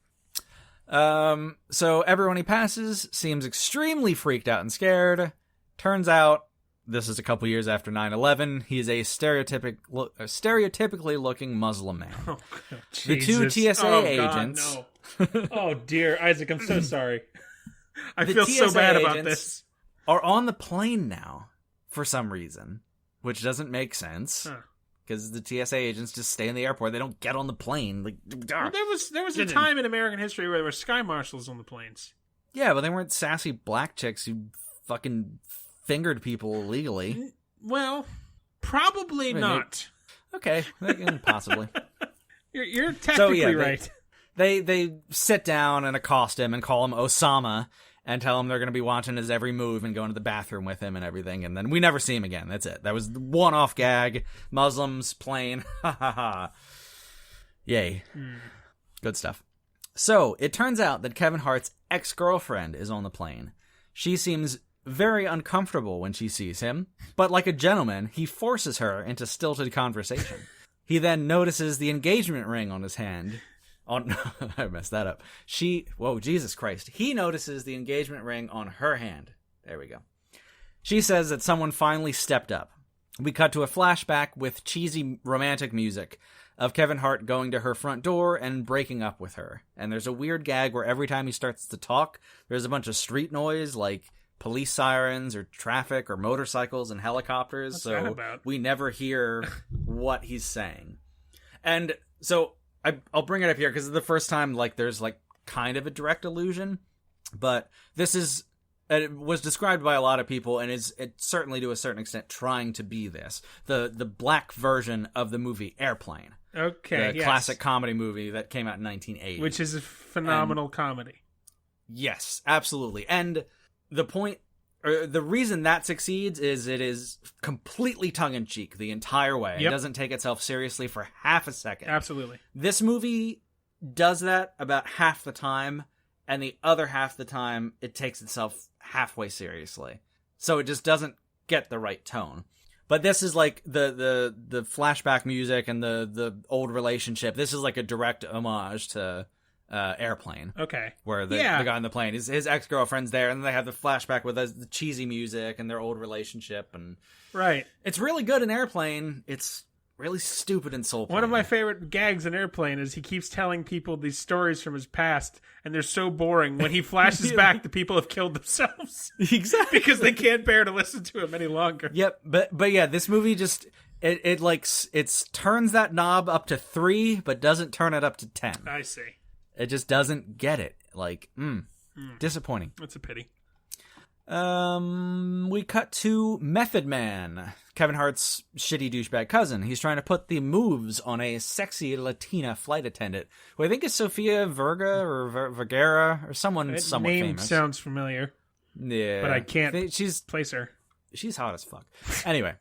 So everyone he passes seems extremely freaked out and scared. Turns out, this is a couple years after 9/11. He's a stereotypically looking Muslim man. Oh, God, the 2 TSA agents. God, no. Oh dear, Isaac, I'm so sorry. I feel so bad about this. Are on the plane now for some reason, which doesn't make sense. Because the TSA agents just stay in the airport. They don't get on the plane. Like, well, there was a time in American history where there were sky marshals on the planes. Yeah, but they weren't sassy black chicks who fucking fingered people illegally. Well, probably not. Okay, possibly. You're technically right. They sit down and accost him and call him Osama and tell him they're going to be watching his every move and going to the bathroom with him and everything. And then we never see him again. That's it. That was the one-off gag. Muslims, plane. Ha ha ha. Yay. Good stuff. So, it turns out that Kevin Hart's ex-girlfriend is on the plane. She seems very uncomfortable when she sees him, but like a gentleman, he forces her into stilted conversation. He then notices the engagement ring on his hand. Oh, no, I messed that up. Whoa, Jesus Christ. He notices the engagement ring on her hand. There we go. She says that someone finally stepped up. We cut to a flashback with cheesy romantic music of Kevin Hart going to her front door and breaking up with her. And there's a weird gag where every time he starts to talk, there's a bunch of street noise, like police sirens or traffic or motorcycles and helicopters. What's that about? We never hear what he's saying. And so I'll bring it up here because it's the first time like there's like kind of a direct allusion, but it was described by a lot of people and it's certainly to a certain extent trying to be this. The black version of the movie Airplane. Okay, the classic comedy movie that came out in 1980. Which is a phenomenal comedy. Yes, absolutely. And the point, or the reason that succeeds is it is completely tongue-in-cheek the entire way. Yep. It doesn't take itself seriously for half a second. Absolutely. This movie does that about half the time, and the other half the time it takes itself halfway seriously. So it just doesn't get the right tone. But this is like the flashback music and the old relationship. This is like a direct homage to Airplane. Okay. Where the guy on the plane, his ex-girlfriend's there, and they have the flashback with the cheesy music and their old relationship. And right. It's really good in Airplane. It's really stupid and soul. One of my favorite gags in Airplane is he keeps telling people these stories from his past, and they're so boring. When he flashes back, the people have killed themselves. Exactly. Because they can't bear to listen to him any longer. Yep, but yeah, this movie just it turns that knob up to 3, but doesn't turn it up to 10. I see. It just doesn't get it. Like, disappointing. That's a pity. We cut to Method Man, Kevin Hart's shitty douchebag cousin. He's trying to put the moves on a sexy Latina flight attendant, who I think is Sofia Vergara or someone somewhat name famous. Sounds familiar. Yeah, but I can't place her. She's hot as fuck. Anyway,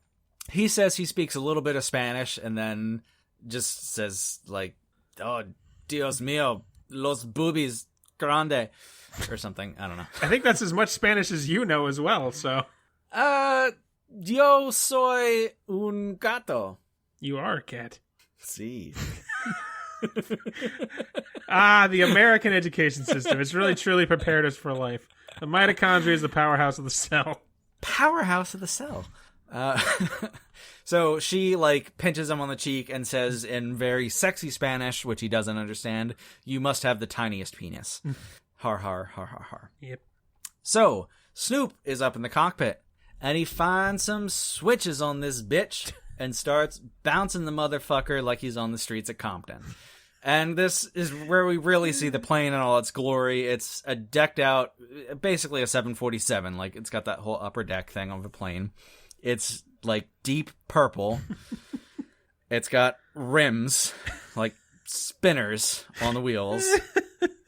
he says he speaks a little bit of Spanish and then just says like, "Oh, Dios mío, los boobies grande." Or something. I don't know. I think that's as much Spanish as you know as well, so. Yo soy un gato. You are a cat. Sí. The American education system. It's really truly prepared us for life. The mitochondria is the powerhouse of the cell. Powerhouse of the cell. So she, like, pinches him on the cheek and says in very sexy Spanish, which he doesn't understand, "You must have the tiniest penis." Har, har, har, har, har. Yep. So, Snoop is up in the cockpit, and he finds some switches on this bitch and starts bouncing the motherfucker like he's on the streets of Compton. And this is where we really see the plane in all its glory. It's a decked out, basically a 747. Like, it's got that whole upper deck thing of the plane. It's, like, deep purple. It's got rims, like spinners on the wheels.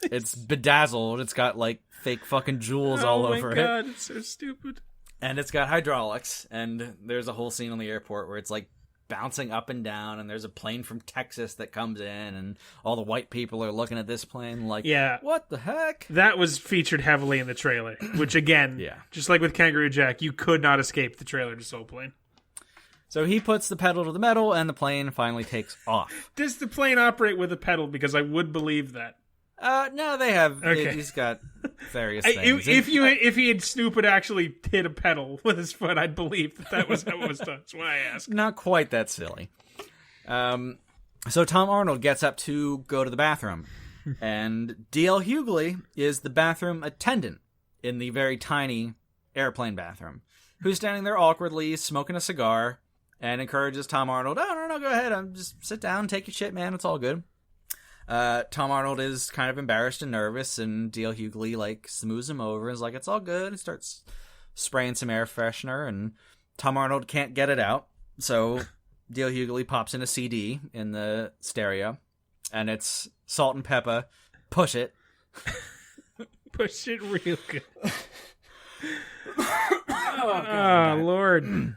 It's bedazzled. It's got, like, fake fucking jewels all over it. Oh my god, it's so stupid. And it's got hydraulics, and there's a whole scene on the airport where it's, like, bouncing up and down, and there's a plane from Texas that comes in, and all the white people are looking at this plane like, yeah, what the heck? That was featured heavily in the trailer, which, again, just like with Kangaroo Jack, you could not escape the trailer to Soul Plane. So he puts the pedal to the metal, and the plane finally takes off. Does the plane operate with a pedal? Because I would believe that. No, they have. Okay. He's got various things. If he had Snoop had actually hit a pedal with his foot, I'd believe that was how it was done. That's why I asked. Not quite that silly. So Tom Arnold gets up to go to the bathroom, and D.L. Hughley is the bathroom attendant in the very tiny airplane bathroom, who's standing there awkwardly smoking a cigar and encourages Tom Arnold, "Oh, no, go ahead. Just sit down, take your shit, man. It's all good." Tom Arnold is kind of embarrassed and nervous, and D.L. Hughley, like, smooths him over and is like, "It's all good." He starts spraying some air freshener, and Tom Arnold can't get it out, so D.L. Hughley pops in a CD in the stereo, and it's Salt and Pepper, Push It. Push it real good. Oh, Lord.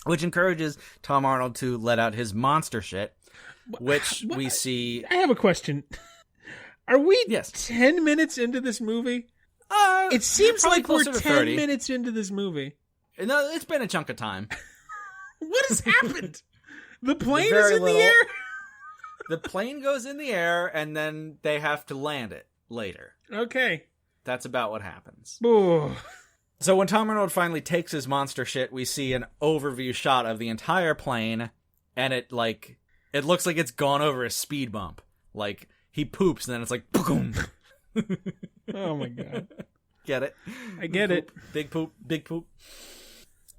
Which encourages Tom Arnold to let out his monster shit, which we see... I have a question. Are we Yes. 10 minutes into this movie? It seems like we're 10 minutes into this movie. No, it's been a chunk of time. What has happened? The plane is in the air? The plane goes in the air, and then they have to land it later. Okay. That's about what happens. Ooh. So when Tom Arnold finally takes his monster shit, we see an overview shot of the entire plane, and it looks like it's gone over a speed bump. Like, he poops, and then it's like, boom. Oh my god. Get it? I get it. Big poop, big poop.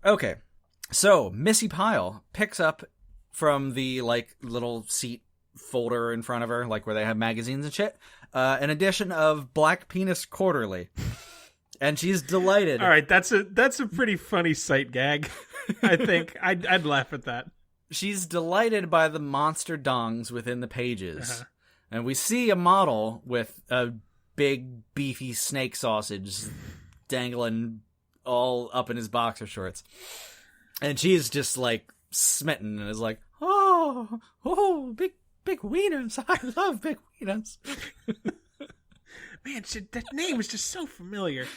Okay. So, Missy Pyle picks up from the, like, little seat folder in front of her, like where they have magazines and shit, an edition of Black Penis Quarterly. And she's delighted. All right, that's a pretty funny sight gag. I think I'd laugh at that. She's delighted by the monster dongs within the pages. And we see a model with a big, beefy snake sausage dangling all up in his boxer shorts. And she's just, like, smitten and is like, oh, big wieners. I love big wieners. Man, that name is just so familiar.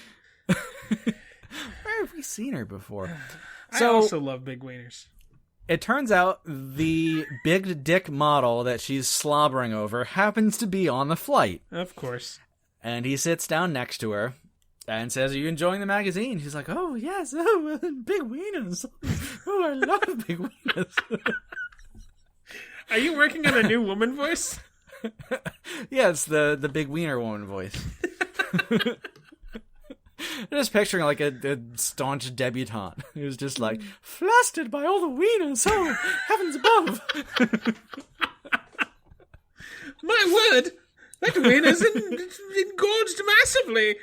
Where have we seen her before? I also love big wieners. It turns out the big dick model that she's slobbering over happens to be on the flight. Of course. And he sits down next to her and says, "Are you enjoying the magazine?" She's like, "Oh, yes. Oh, big wieners. Oh, I love big wieners." Are you working on a new woman voice? Yeah, it's the big wiener woman voice. I'm just picturing like a staunch debutante who's just like, flustered by all the wieners, oh, heavens above. My word, that wiener's engorged massively.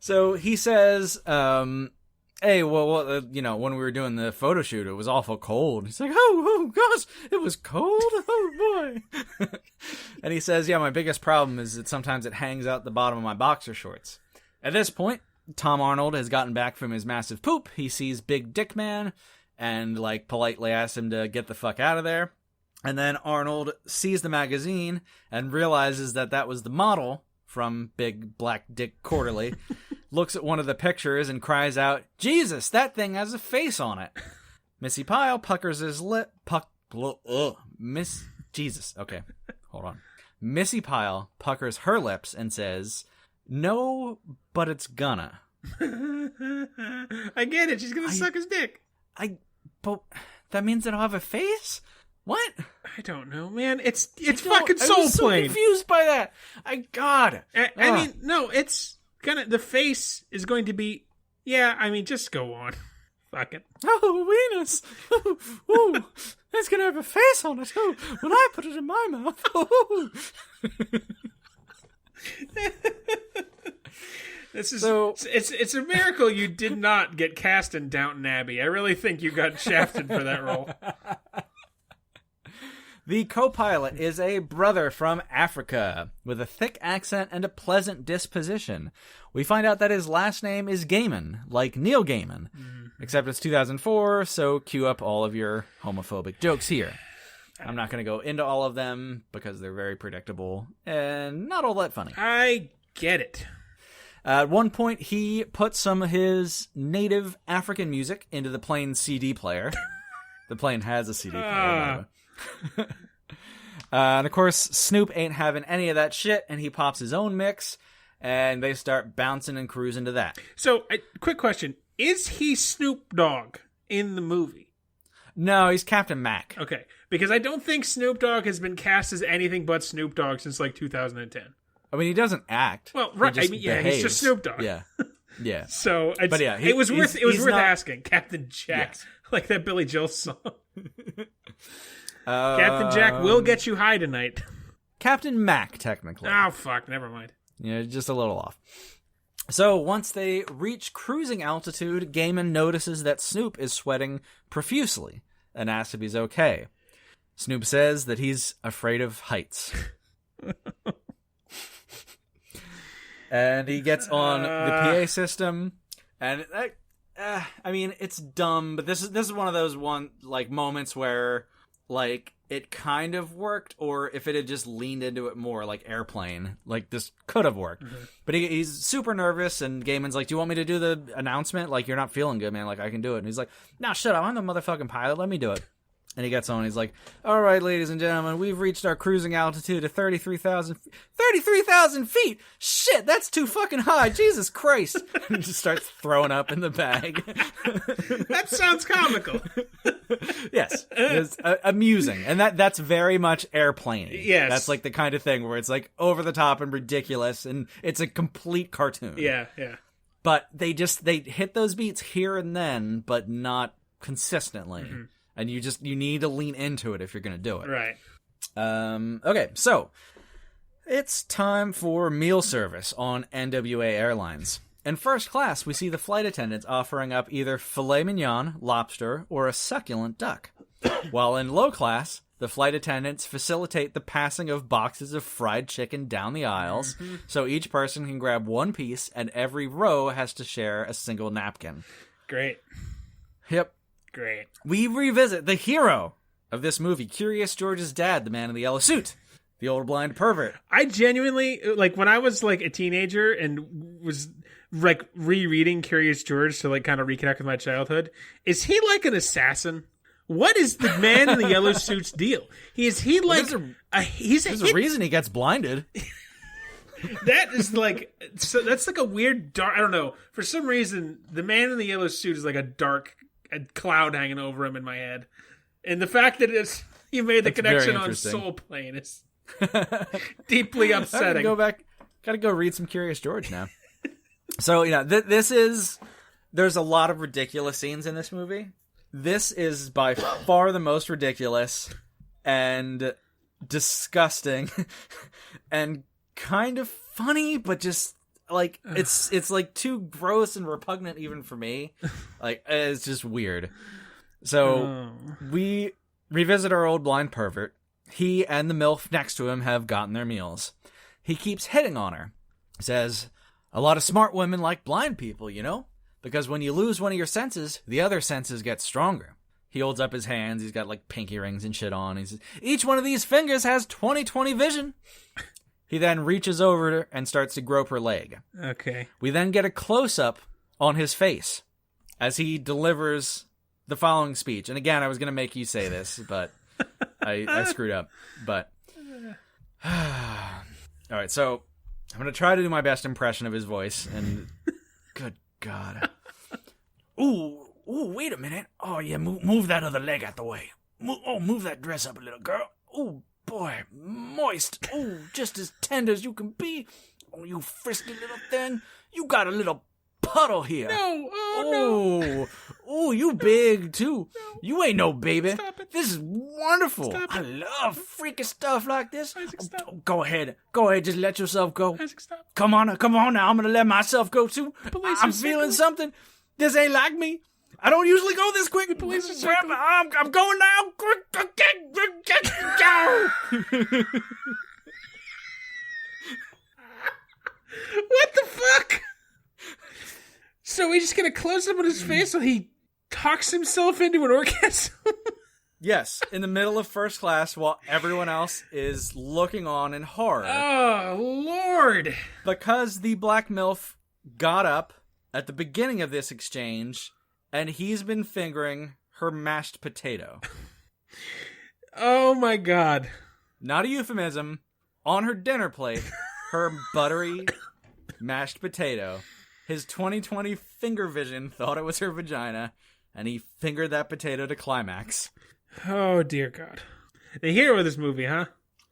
So he says, hey, well, when we were doing the photo shoot, it was awful cold. He's like, oh gosh, it was cold? Oh, boy. And he says, yeah, my biggest problem is that sometimes it hangs out the bottom of my boxer shorts. At this point, Tom Arnold has gotten back from his massive poop. He sees Big Dick Man and, like, politely asks him to get the fuck out of there. And then Arnold sees the magazine and realizes that was the model from Big Black Dick Quarterly, looks at one of the pictures and cries out, Jesus, that thing has a face on it. Missy Pyle puckers his lip. Jesus. Okay, hold on. Missy Pyle puckers her lips and says, no, but it's gonna. I get it. She's gonna suck his dick. But that means that I'll have a face? What? I don't know, man. It's fucking Soul Plane. I'm so confused by that. I mean, no, it's gonna. The face is going to be. Yeah, I mean, just go on. Fuck it. Oh, Venus. Ooh, it's gonna have a face on it. Oh, when I put it in my mouth. Oh. It's a miracle you did not get cast in Downton Abbey. I really think you got shafted for that role. The co-pilot is a brother from Africa with a thick accent and a pleasant disposition. We find out that his last name is Gaiman, like Neil Gaiman, except it's 2004, so cue up all of your homophobic jokes here. I'm not going to go into all of them because they're very predictable and not all that funny. I get it. At one point, he put some of his native African music into the plane's CD player. The plane has a CD player, by the way. And of course, Snoop ain't having any of that shit, and he pops his own mix, and they start bouncing and cruising to that. So, quick question. Is he Snoop Dogg in the movie? No, he's Captain Mac. Okay, because I don't think Snoop Dogg has been cast as anything but Snoop Dogg since, like, 2010. I mean, he doesn't act. Well, right. He he's just Snoop Dogg. Yeah. Yeah. So, but yeah, it was worth asking. Captain Jack. Yes. Like that Billy Joel song. Captain Jack will get you high tonight. Captain Mac, technically. Oh, fuck. Never mind. Yeah, just a little off. So, once they reach cruising altitude, Gaiman notices that Snoop is sweating profusely and asks if he's okay. Snoop says that he's afraid of heights. And he gets on the PA system, and I mean, it's dumb, but this is one of those moments where like it kind of worked, or if it had just leaned into it more, like Airplane, like this could have worked. Mm-hmm. But he's super nervous, and Gaiman's like, "Do you want me to do the announcement? Like, you're not feeling good, man. Like, I can do it." And he's like, "No, shut up. I'm the motherfucking pilot. Let me do it." And he gets on, he's like, all right, ladies and gentlemen, we've reached our cruising altitude of 33,000 feet. Shit, that's too fucking high. Jesus Christ. And he just starts throwing up in the bag. That sounds comical. Yes, it's amusing. And that's very much Airplane-y. Yes. That's like the kind of thing where it's like over the top and ridiculous, and it's a complete cartoon. Yeah, yeah. But they hit those beats here and then, but not consistently. Mm-hmm. And you need to lean into it if you're going to do it. Right. Okay, so it's time for meal service on NWA Airlines. In first class, we see the flight attendants offering up either filet mignon, lobster, or a succulent duck. While in low class, the flight attendants facilitate the passing of boxes of fried chicken down the aisles, so each person can grab one piece, and every row has to share a single napkin. Great. Yep. Great. We revisit the hero of this movie, Curious George's dad, the man in the yellow suit, the old blind pervert. I genuinely, like, when I was, like, a teenager and was, like, rereading Curious George to, like, kind of reconnect with my childhood, is he, like, an assassin? What is the man in the yellow suit's deal? There's a reason he gets blinded. That is like, so that's like a weird dark, I don't know. For some reason, the man in the yellow suit is like a cloud hanging over him in my head. And the fact that You made the That's very connection on interesting. Soul Plane. It's deeply upsetting. Gotta go read some Curious George now. So, there's a lot of ridiculous scenes in this movie. This is by far the most ridiculous and disgusting and kind of funny, but just like it's like too gross and repugnant even for me. Like, it's just weird. So we revisit our old blind pervert. He and the MILF next to him have gotten their meals. He keeps hitting on her. Says, a lot of smart women like blind people, you know? Because when you lose one of your senses, the other senses get stronger. He holds up his hands. He's got, like, pinky rings and shit on. He says, each one of these fingers has 20/20 vision. He then reaches over and starts to grope her leg. Okay. We then get a close-up on his face as he delivers the following speech. And again, I was going to make you say this, but I screwed up. But all right, so I'm going to try to do my best impression of his voice. And good God. Ooh, wait a minute. Oh, yeah, move that other leg out the way. Move that dress up a little, girl. Ooh, boy, moist. Ooh, just as tender as you can be. Oh, you frisky little thing. You got a little puddle here. No, no. Oh, you big, too. No. You ain't no baby. Stop it. This is wonderful. Stop it. I love freaky stuff like this. Isaac, stop. Go ahead. Just let yourself go. Isaac, stop. Come on now. I'm going to let myself go, too. Police I'm are feeling circling. something. This ain't like me. I don't usually go this quick. The police are circling. I'm going now. Go. What the fuck? So we just get a close-up on his face while he talks himself into an orgasm? Yes, in the middle of first class while everyone else is looking on in horror. Oh, Lord. Because the Black MILF got up at the beginning of this exchange, and he's been fingering her mashed potato. Oh, my God. Not a euphemism. On her dinner plate, her buttery mashed potato. His 20/20 finger vision thought it was her vagina, and he fingered that potato to climax. Oh, dear God. The hero of this movie, huh?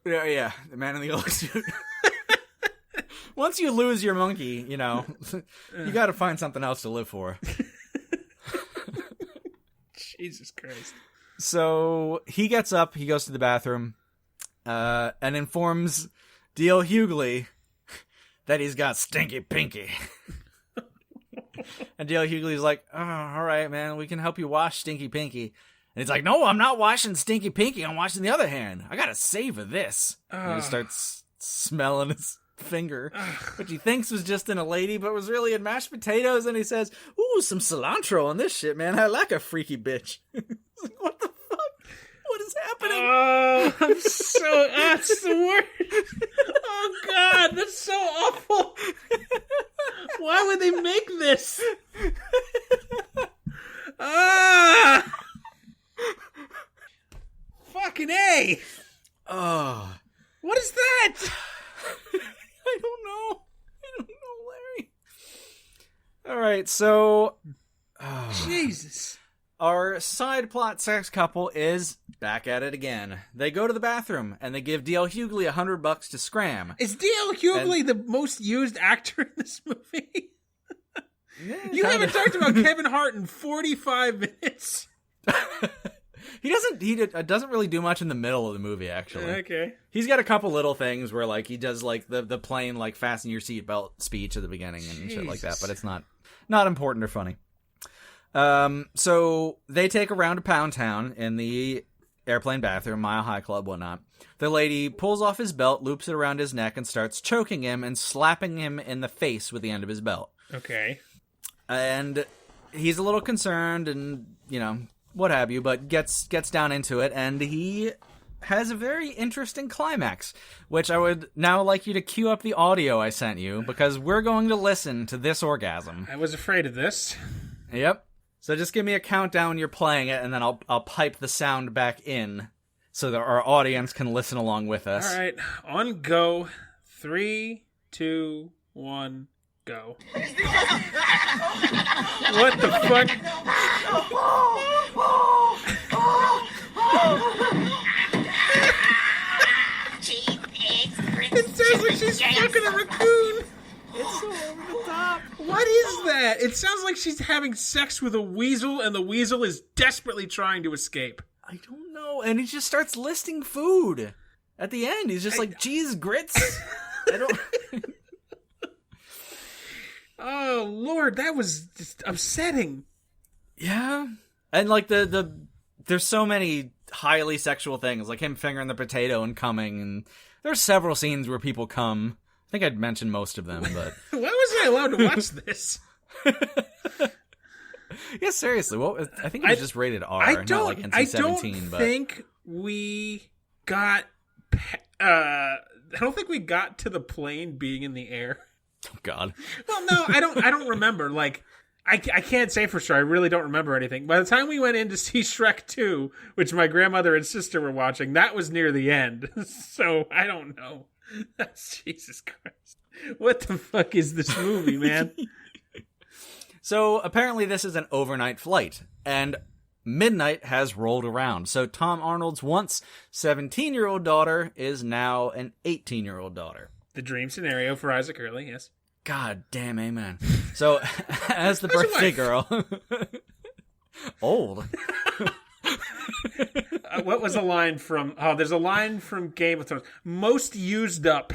Yeah, the man in the yellow suit. Once you lose your monkey, you gotta find something else to live for. Jesus Christ. So he gets up, he goes to the bathroom, and informs D.L. Hughley that he's got stinky pinky. And D.L. Hughley's like, oh, all right, man, we can help you wash stinky pinky. And he's like, no, I'm not washing stinky pinky, I'm washing the other hand. I gotta savor this. And he starts smelling his finger, which he thinks was just in a lady, but was really in mashed potatoes. And he says, ooh, some cilantro on this shit, man. I like a freaky bitch. What the fuck? What is happening? Oh, that's the worst. Oh, God, that's so awful. Why would they make this? Fucking A. Oh. What is that? I don't know, Larry. All right, so Jesus. Our side plot sex couple is back at it again. They go to the bathroom and they give D.L. Hughley $100 to scram. Is D.L. Hughley the most used actor in this movie? Yeah, you haven't talked about Kevin Hart in 45 minutes. He doesn't really do much in the middle of the movie, actually. Okay. He's got a couple little things where, like, he does, like, the plain, like, fasten your seatbelt speech at the beginning and shit like that, but it's not important or funny. So they take a round of Pound Town in the airplane bathroom, Mile High Club, whatnot. The lady pulls off his belt, loops it around his neck, and starts choking him and slapping him in the face with the end of his belt. Okay. And he's a little concerned and, what have you, but gets down into it, and he has a very interesting climax, which I would now like you to cue up the audio I sent you, because we're going to listen to this orgasm. I was afraid of this. Yep. So just give me a countdown when you're playing it, and then I'll pipe the sound back in so that our audience can listen along with us. All right. On go. 3, 2, 1, go. What the fuck? She's fucking a raccoon. It's so over the top. What is that? It sounds like she's having sex with a weasel, and the weasel is desperately trying to escape. I don't know. And he just starts listing food. At the end, he's just like, cheese, grits. I don't... Oh, Lord, that was just upsetting. Yeah. And, like, there's so many highly sexual things, like him fingering the potato and coming, and there's several scenes where people come. I think I'd mentioned most of them, but... Why wasn't I allowed to watch this? Yeah, seriously. Well, I think it was just rated R, not like NC-17. I don't think we got... I don't think we got to the plane being in the air. Oh, God. Well, no, I don't remember. Like, I can't say for sure. I really don't remember anything. By the time we went in to see Shrek 2, which my grandmother and sister were watching, that was near the end. So, I don't know. Jesus Christ. What the fuck is this movie, man? So, apparently this is an overnight flight, and midnight has rolled around. So, Tom Arnold's once 17-year-old daughter is now an 18-year-old daughter. The dream scenario for Isaac Hurley, yes. God damn, amen. So, as the birthday girl... Old. What was the line from... Oh, there's a line from Game of Thrones. Most used up.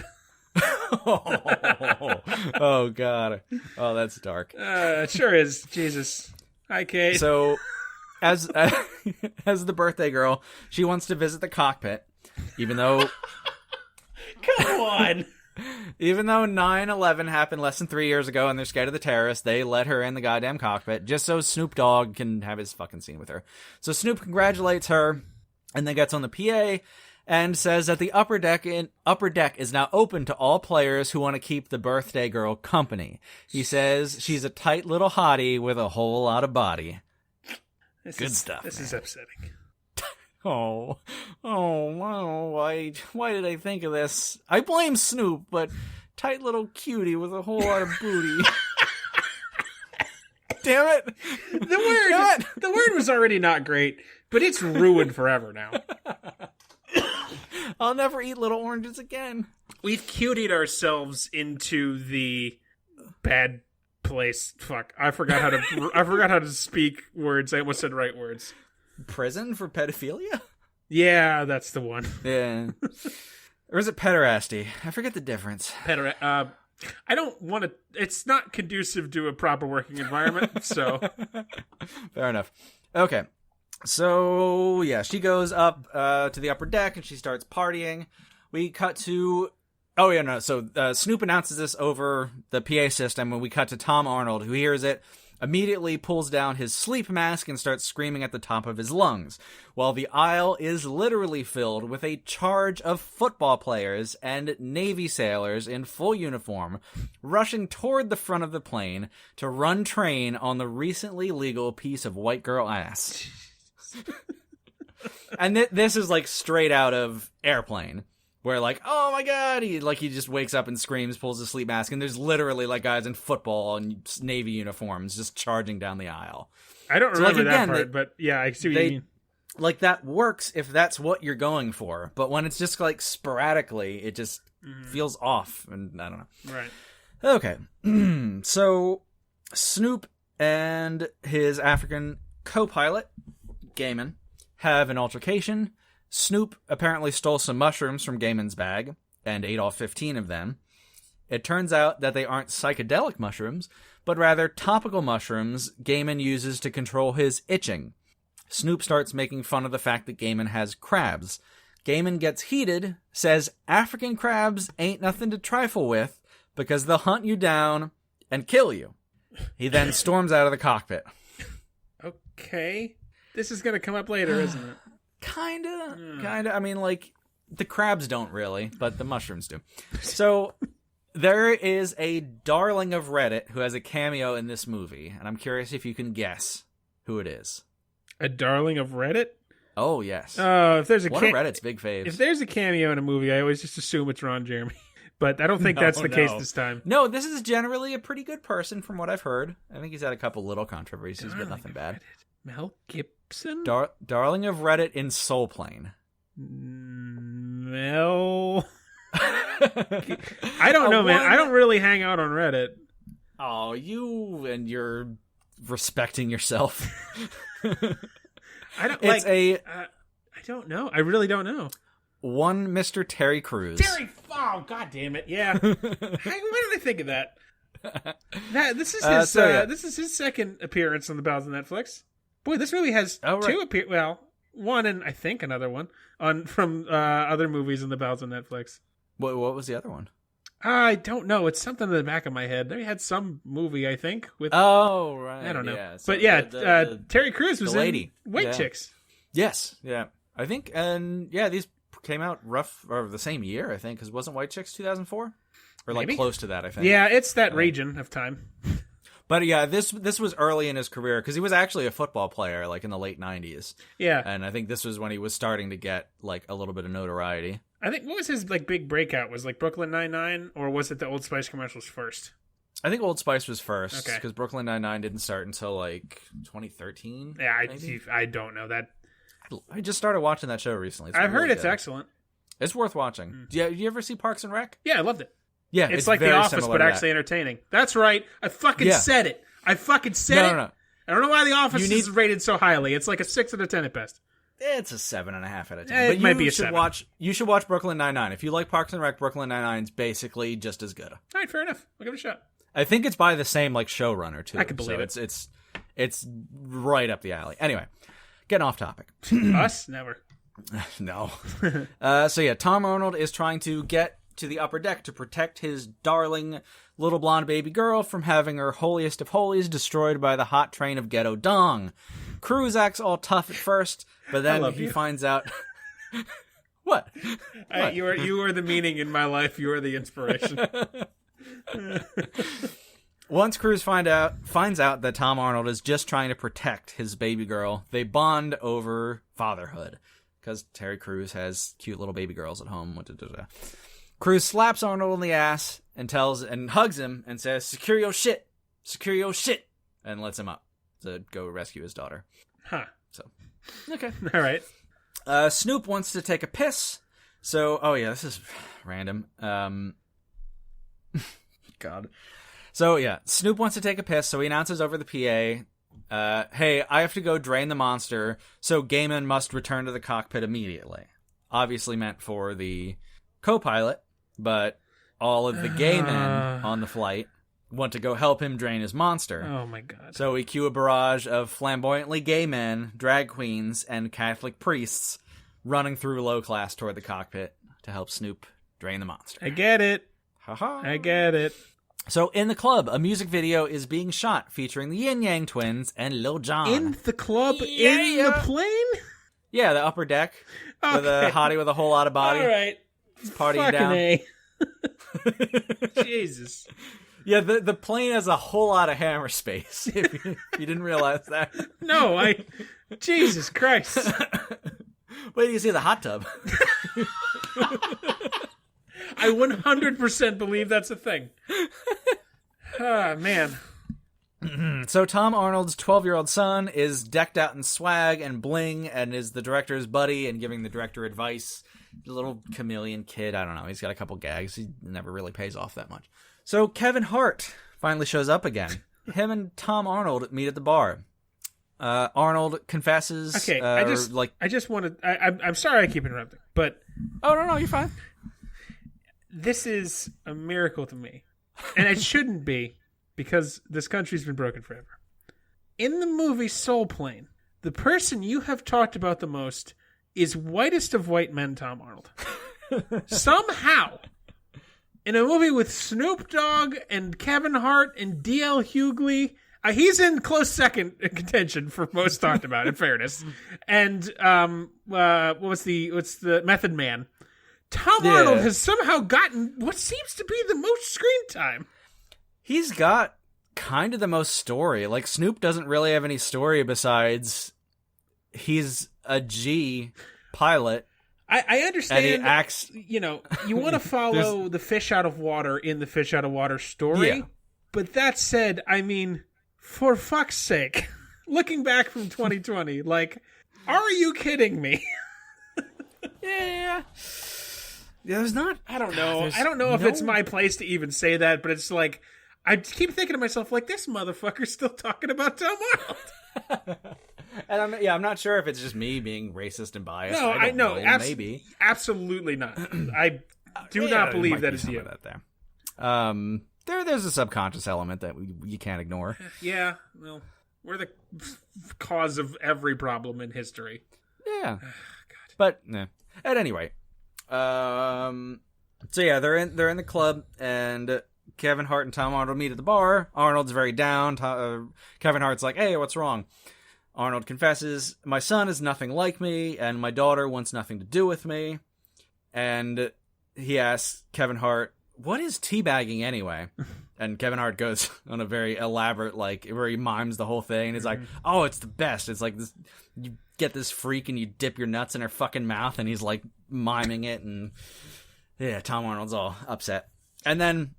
Oh, God. Oh, that's dark. It sure is. Jesus. Hi, Kate. So, as the birthday girl, she wants to visit the cockpit, even though... Come on! Even though 9/11 happened less than 3 years ago and they're scared of the terrorists, they let her in the goddamn cockpit just so Snoop Dogg can have his fucking scene with her. So Snoop congratulates her and then gets on the PA and says that the upper deck is now open to all players who want to keep the birthday girl company. He says she's a tight little hottie with a whole lot of body. Good stuff. This is upsetting. Oh, wow, why did I think of this? I blame Snoop, but tight little cutie with a whole lot of booty. Damn it. The word was already not great, but it's ruined forever now. I'll never eat little oranges again. We've cutied ourselves into the bad place. Fuck, I forgot how to speak words. I almost said right words. Prison for pedophilia? Yeah, that's the one. Yeah. Or is it pederasty? I forget the difference. I don't want to... It's not conducive to a proper working environment, so... Fair enough. Okay. So, yeah, she goes up to the upper deck and she starts partying. We cut to... Oh, yeah, no. So, Snoop announces this over the PA system when we cut to Tom Arnold, who hears it, immediately pulls down his sleep mask and starts screaming at the top of his lungs, while the aisle is literally filled with a charge of football players and Navy sailors in full uniform rushing toward the front of the plane to run train on the recently legal piece of white girl ass. And this is like straight out of Airplane. Where, like, oh my god, he just wakes up and screams, pulls his sleep mask, and there's literally, like, guys in football and Navy uniforms just charging down the aisle. I don't remember that part, but yeah, I see what you mean. Like, that works if that's what you're going for, but when it's just, like, sporadically, it just feels off, and I don't know. Right. Okay. So, Snoop and his African co-pilot, Gaiman, have an altercation. Snoop apparently stole some mushrooms from Gaiman's bag and ate all 15 of them. It turns out that they aren't psychedelic mushrooms, but rather topical mushrooms Gaiman uses to control his itching. Snoop starts making fun of the fact that Gaiman has crabs. Gaiman gets heated, says African crabs ain't nothing to trifle with because they'll hunt you down and kill you. He then storms out of the cockpit. Okay. This is going to come up later, isn't it? Kinda. I mean, like, the crabs don't really, but the mushrooms do. So, there is a darling of Reddit who has a cameo in this movie, and I'm curious if you can guess who it is. A darling of Reddit? Oh, yes. If there's one of Reddit's big faves. If there's a cameo in a movie, I always just assume it's Ron Jeremy. But I don't think that's the case this time. No, this is generally a pretty good person from what I've heard. I think he's had a couple little controversies, but nothing bad. Mel Gibson? Darling of Reddit in Soul Plane. Mel... I don't know, man. I don't really hang out on Reddit. Oh, you and you're respecting yourself. I don't It's I don't know. I really don't know. One Mr. Terry Crews. Oh, god damn it! Yeah. Why did I think of that? This is his. This is his second appearance on the Bowels of Netflix. Boy, this movie has two one and I think another one from other movies in the Bowels of Netflix. What was the other one? I don't know. It's something in the back of my head. They had some movie, I think, with. Oh right. I don't know. Yeah. So but yeah, Terry Crews was in White Chicks. Yes. Yeah. I think, and yeah, these came out or the same year, I think, because wasn't White Chicks 2004 or like close to that? I think. Yeah, it's that region of time. But yeah, this was early in his career because he was actually a football player, like in the late 90s. Yeah, and I think this was when he was starting to get like a little bit of notoriety. I think what was his like big breakout? Was like Brooklyn Nine-Nine, or was it the Old Spice commercials first? I think Old Spice was first because Brooklyn Nine-Nine didn't start until like 2013. Yeah, I don't know that. I just started watching that show recently. I've heard it's excellent. It's worth watching. Did you ever see Parks and Rec? Yeah, I loved it. Yeah, it's like The Office, but actually entertaining. That's right. I fucking said it. I fucking said it. No. I don't know why The Office is rated so highly. It's like a 6 out of 10 at best. It's a 7.5 out of 10. It might be a 7. You should watch Brooklyn Nine-Nine. If you like Parks and Rec, Brooklyn Nine-Nine's basically just as good. All right, fair enough. I'll give it a shot. I think it's by the same like showrunner too. I can believe it. It's right up the alley. Anyway, getting off topic. Us? Never. No. So yeah, Tom Arnold is trying to get to the upper deck to protect his darling little blonde baby girl from having her holiest of holies destroyed by the hot train of ghetto dong. Cruz acts all tough at first, but then he finds out... What? You are the meaning in my life. You are the inspiration. Once Cruz finds out that Tom Arnold is just trying to protect his baby girl, they bond over fatherhood. Because Terry Crews has cute little baby girls at home. Cruz slaps Arnold on the ass and hugs him and says, secure your shit, and lets him up to go rescue his daughter. Huh. So, okay. All right. Snoop wants to take a piss. So, this is random. God. So, yeah, Snoop wants to take a piss, so he announces over the PA, hey, I have to go drain the monster, so gay men must return to the cockpit immediately. Obviously meant for the co-pilot, but all of the gay men on the flight want to go help him drain his monster. Oh, my God. So we cue a barrage of flamboyantly gay men, drag queens, and Catholic priests running through low class toward the cockpit to help Snoop drain the monster. I get it. Ha-ha. I get it. So in the club, a music video is being shot featuring the Yin Yang Twins and Lil Jon. In the club? Yeah. In the plane? Yeah, the upper deck. Okay. With a hottie with a whole lot of body. All right. Partying Fucking down. A. Jesus. Yeah, the plane has a whole lot of hammer space, if you didn't realize that. No, Jesus Christ. Wait till you see the hot tub. I 100% believe that's a thing. Ah, man. So Tom Arnold's 12-year-old son is decked out in swag and bling and is the director's buddy and giving the director advice. The little chameleon kid, I don't know. He's got a couple gags. He never really pays off that much. So Kevin Hart finally shows up again. Him and Tom Arnold meet at the bar. Arnold confesses. Okay, I just wanted. I'm sorry I keep interrupting, but oh no, you're fine. This is a miracle to me, and it shouldn't be because this country's been broken forever. In the movie Soul Plane, the person you have talked about the most is whitest of white men, Tom Arnold. Somehow, in a movie with Snoop Dogg and Kevin Hart and D.L. Hughley, he's in close second contention for most talked about, in fairness. And what's the Method Man? Tom Arnold has somehow gotten what seems to be the most screen time. He's got kind of the most story. Like, Snoop doesn't really have any story besides he's a G pilot. I understand. And he acts... You want to follow the fish out of water in the fish out of water story. Yeah. But that said, I mean, for fuck's sake, looking back from 2020, like, are you kidding me? Yeah. There's not. I don't know. I don't know if it's my place to even say that, but it's like I keep thinking to myself, like, this motherfucker's still talking about Tom Arnold. And I'm not sure if it's just me being racist and biased. No, I know. Maybe. Absolutely not. I do not believe that is you. There's a subconscious element that you can't ignore. Yeah, well, we're the cause of every problem in history. Yeah. But, at any rate. So yeah, they're in the club, and Kevin Hart and Tom Arnold meet at the bar. Arnold's very down. Kevin Hart's like, hey, what's wrong? Arnold confesses, my son is nothing like me, and my daughter wants nothing to do with me. And he asks Kevin Hart, what is teabagging anyway? And Kevin Hart goes on a very elaborate, like, where he mimes the whole thing. And he's like, oh, it's the best. It's like this, you get this freak and you dip your nuts in her fucking mouth, and he's like miming it. And yeah, Tom Arnold's all upset. And then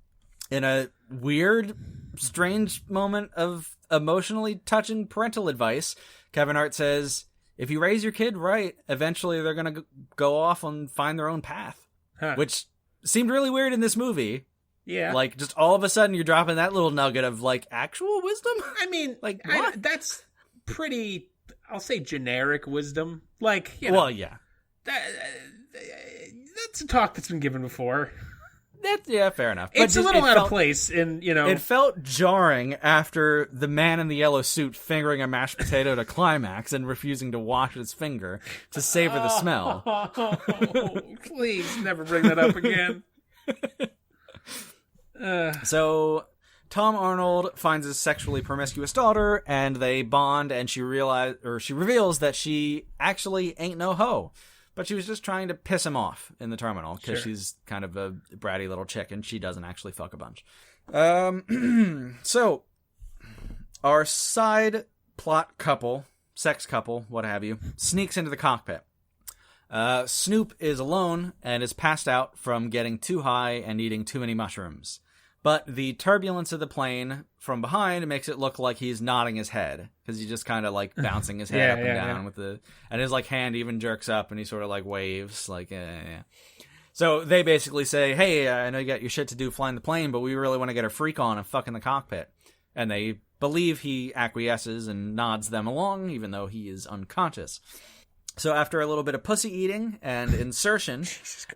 in a weird, strange moment of emotionally touching parental advice, Kevin Hart says, if you raise your kid right, eventually they're going to go off and find their own path. Which seemed really weird in this movie. Yeah. Like, just all of a sudden you're dropping that little nugget of, like, actual wisdom? I mean, like, what? That's pretty, I'll say, generic wisdom. Like, you know. Well, yeah. That's a talk that's been given before. Yeah, fair enough. It's a little out of place in, you know. It felt jarring after the man in the yellow suit fingering a mashed potato to climax and refusing to wash his finger to savor the smell. Oh, please never bring that up again. So Tom Arnold finds his sexually promiscuous daughter, and they bond, and she reveals that she actually ain't no hoe. But she was just trying to piss him off in the terminal, because she's kind of a bratty little chick, and she doesn't actually fuck a bunch. So, our side plot couple, sex couple, what have you, sneaks into the cockpit. Snoop is alone and is passed out from getting too high and eating too many mushrooms. But the turbulence of the plane from behind makes it look like he's nodding his head, because he's just kind of like bouncing his head up and down with and his like hand even jerks up and he sort of like waves like yeah. So they basically say, hey, I know you got your shit to do flying the plane, but we really want to get a freak on and fuck in the cockpit. And they believe he acquiesces and nods them along, even though he is unconscious. So after a little bit of pussy eating and insertion,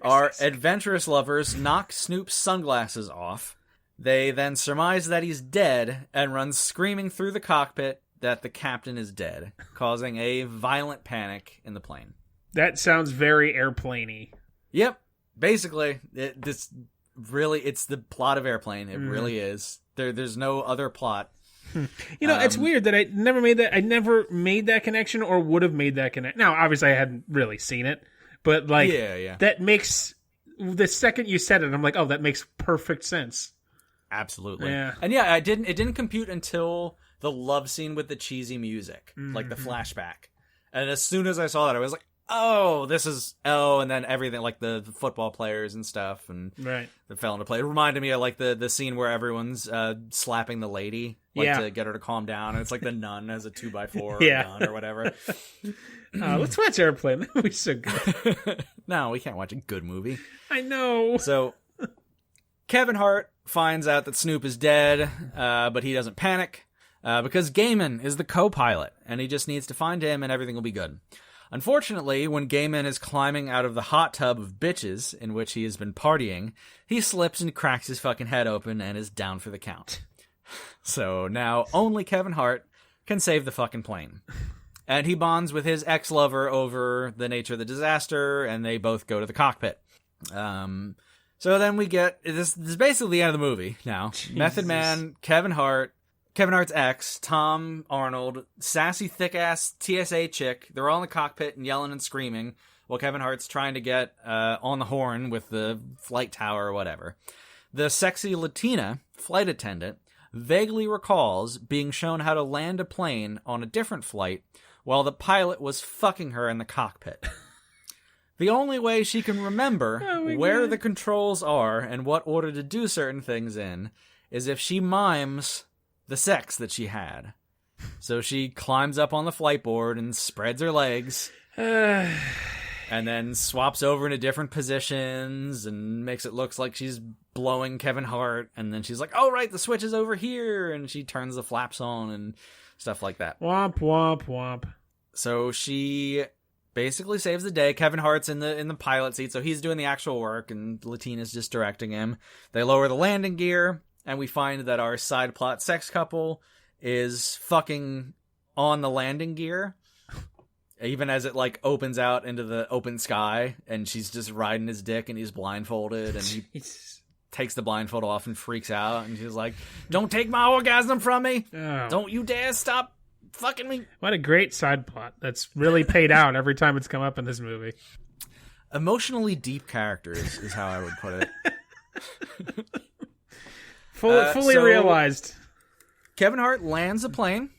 our adventurous lovers knock Snoop's sunglasses off. They then surmise that he's dead and run screaming through the cockpit that the captain is dead, causing a violent panic in the plane. That sounds very airplane-y. Yep. Basically, it's the plot of Airplane. It really is. There's no other plot. You know, it's weird that I never made that connection or would have made that connection. Now, obviously, I hadn't really seen it, but like, that makes, the second you said it, I'm like, oh, that makes perfect sense. Absolutely. Yeah. And yeah, it didn't compute until the love scene with the cheesy music, like the flashback. And as soon as I saw that, I was like, and then everything, like the football players and stuff, and right, that fell into play. It reminded me of like the scene where everyone's slapping the lady, to get her to calm down, and it's like the nun has a 2x4 gun or whatever. Let's watch Airplane. That would be so good. No, we can't watch a good movie. I know. So Kevin Hart finds out that Snoop is dead, but he doesn't panic because Gaiman is the co-pilot, and he just needs to find him, and everything will be good. Unfortunately, when Gaiman is climbing out of the hot tub of bitches in which he has been partying, he slips and cracks his fucking head open and is down for the count. So now only Kevin Hart can save the fucking plane. And he bonds with his ex-lover over the nature of the disaster, and they both go to the cockpit. So then we get, this is basically the end of the movie now. Jesus. Method Man, Kevin Hart's ex, Tom Arnold, sassy thick-ass TSA chick. They're all in the cockpit and yelling and screaming while Kevin Hart's trying to get on the horn with the flight tower or whatever. The sexy Latina flight attendant vaguely recalls being shown how to land a plane on a different flight while the pilot was fucking her in the cockpit. The only way she can remember where the controls are and what order to do certain things in is if she mimes the sex that she had. So she climbs up on the flight board and spreads her legs. and then swaps over into different positions and makes it look like she's blowing Kevin Hart. And then she's like, oh, right, the switch is over here. And she turns the flaps on and stuff like that. Womp, womp, womp. So she basically saves the day. Kevin Hart's in the pilot seat, so he's doing the actual work, and Latina's just directing him. They lower the landing gear, and we find that our side plot sex couple is fucking on the landing gear. Even as it, like, opens out into the open sky, and she's just riding his dick, and he's blindfolded, and he takes the blindfold off and freaks out, and she's like, don't take my orgasm from me! Oh. Don't you dare stop fucking me! What a great side plot that's really paid out every time it's come up in this movie. Emotionally deep characters is how I would put it. Fully realized. Kevin Hart lands a plane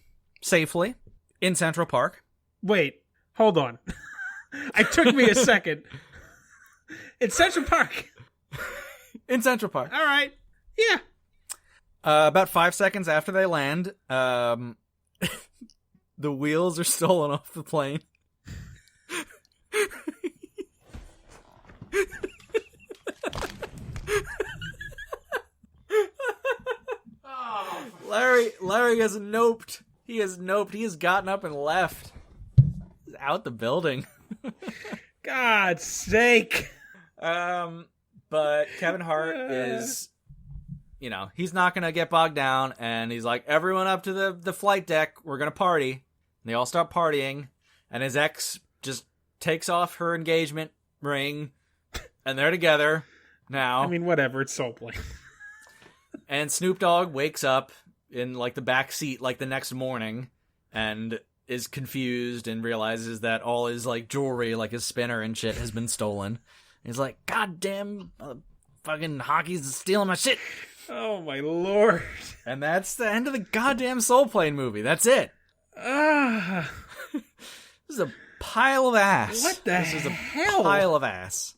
safely in Central Park. Wait, hold on. It took me a second. It's Central Park. In Central Park. All right. Yeah. About 5 seconds after they land, the wheels are stolen off the plane. Larry has noped. He has noped. He has gotten up and left. He's out the building. God's sake. But Kevin Hart is, he's not going to get bogged down. And he's like, everyone up to the flight deck. We're going to party. And they all start partying. And his ex just takes off her engagement ring. And they're together now. I mean, whatever. It's soul play. And Snoop Dogg wakes up in, like, the back seat, like, the next morning. And is confused and realizes that all his, like, jewelry, like his spinner and shit, has been stolen. He's like, God damn, fucking hockey's stealing my shit. Oh, my Lord. And that's the end of the goddamn Soul Plane movie. That's it. This is a pile of ass. What the hell? This is a pile of ass.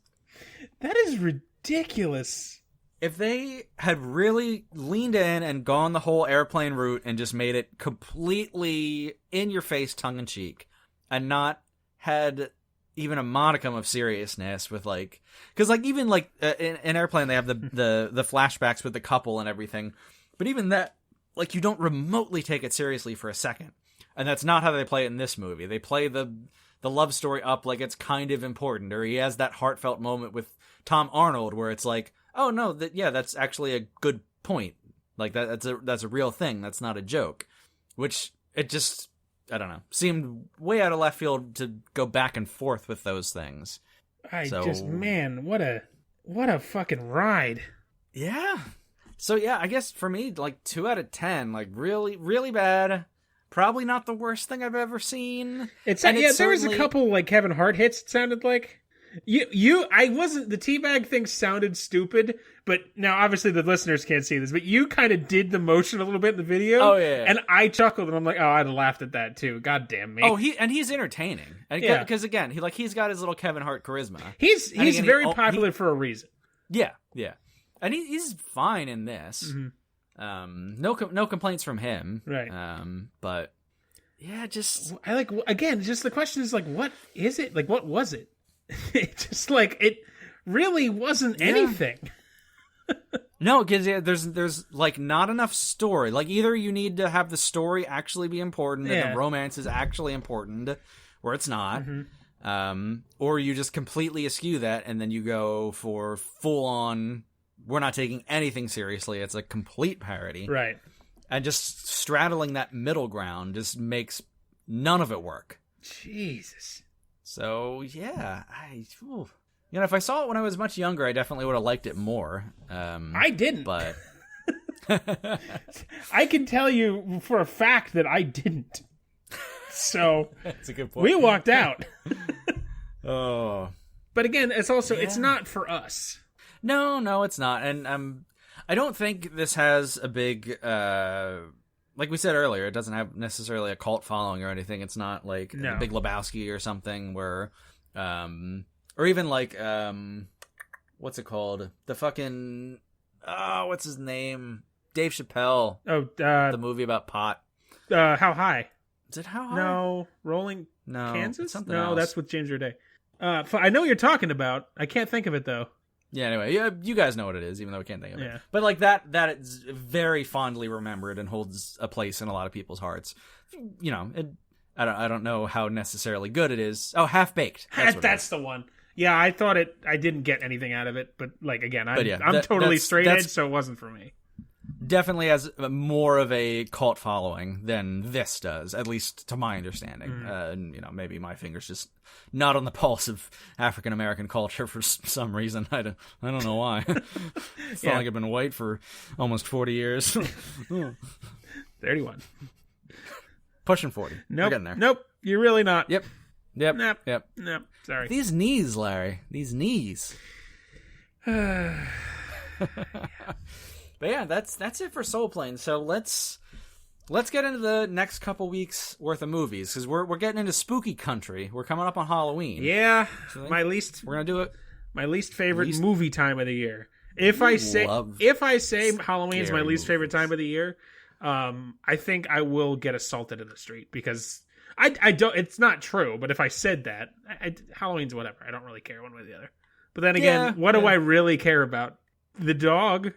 That is ridiculous. If they had really leaned in and gone the whole airplane route and just made it completely in-your-face, tongue-in-cheek, and not had even a modicum of seriousness with, like... Because, like, even, like, in Airplane, they have the flashbacks with the couple and everything. But even that, like, you don't remotely take it seriously for a second. And that's not how they play it in this movie. They play the love story up like it's kind of important. Or he has that heartfelt moment with Tom Arnold where it's like, oh, no, that's actually a good point. Like, that's a real thing. That's not a joke. Which, it just... I don't know. Seemed way out of left field to go back and forth with those things. Man, what a fucking ride. Yeah. So yeah, I guess for me, like 2 out of 10, like really, really bad. Probably not the worst thing I've ever seen. There was a couple like Kevin Hart hits. It sounded like the teabag thing sounded stupid, but now obviously the listeners can't see this, but you kind of did the motion a little bit in the video. Oh yeah. And I chuckled and I'm like, oh, I'd have laughed at that too. God damn me. Oh, he's entertaining. Because again, he's got his little Kevin Hart charisma. He's very popular for a reason. Yeah, yeah. And he's fine in this. Mm-hmm. No complaints from him. Right. But yeah, just just the question is like, what is it? Like, what was it? It just like it really wasn't anything. No, because there's like not enough story. Like either you need to have the story actually be important and the romance is actually important, or it's not. Mm-hmm. Or you just completely eschew that and then you go for full on. We're not taking anything seriously. It's a complete parody, right? And just straddling that middle ground just makes none of it work. Jesus. So yeah, if I saw it when I was much younger, I definitely would have liked it more. I didn't, but I can tell you for a fact that I didn't. So that's a good point. We walked out. Oh, but again, it's not for us. No, it's not, and I don't think this has a big. Like we said earlier, it doesn't have necessarily a cult following or anything. It's not like The Big Lebowski or something where, or even like, what's it called? The fucking, what's his name? Dave Chappelle. Oh, the movie about pot. How High? Is it How High? No, Rolling No, Kansas? something No, else. that's with James Roday. I know what you're talking about. I can't think of it though. Yeah, anyway, yeah, you guys know what it is, even though I can't think of it. Yeah. But like that is very fondly remembered and holds a place in a lot of people's hearts. You know, I don't know how necessarily good it is. Oh, Half Baked. That's the one. Yeah, I thought I didn't get anything out of it, but like again, I'm totally straight edge, so it wasn't for me. Definitely has more of a cult following than this does, at least to my understanding. And you know, maybe my finger's just not on the pulse of African American culture for some reason. I don't know why. It's not like I've been white for almost 40 years. 31. Pushing 40. Nope. We're getting there. Nope. You're really not. Yep. Nope. Sorry. These knees, Larry. These knees. But yeah, that's it for Soul Plane. So let's get into the next couple weeks worth of movies, because we're getting into spooky country. We're coming up on Halloween. Yeah, so we're gonna do it. My least favorite movie time of the year. If I say Halloween's my least favorite time of the year, I think I will get assaulted in the street, because I don't. It's not true, but if I said that, Halloween's whatever. I don't really care one way or the other. But then again, what do I really care about? The dog.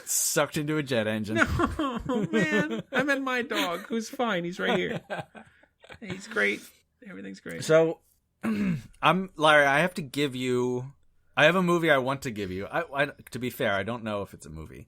Sucked into a jet engine. No, man. I meant my dog, who's fine. He's right here. He's great. Everything's great. So, Larry, I have to give you... I have a movie I want to give you. To be fair, I don't know if it's a movie.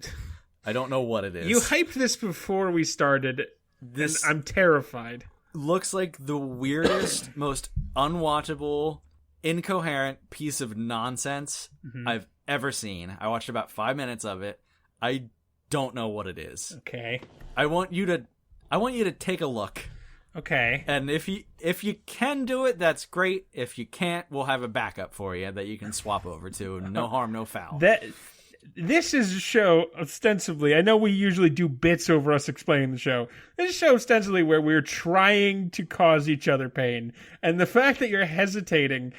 I don't know what it is. You hyped this before we started. This I'm terrified. Looks like the weirdest, most unwatchable, incoherent piece of nonsense I've ever seen. I watched about 5 minutes of it. I don't know what it is. Okay. I want you to take a look. Okay. And if you can do it, that's great. If you can't, we'll have a backup for you that you can swap over to. No harm, no foul. This is a show ostensibly. I know we usually do bits over us explaining the show. This is a show ostensibly where we're trying to cause each other pain, and the fact that you're hesitating,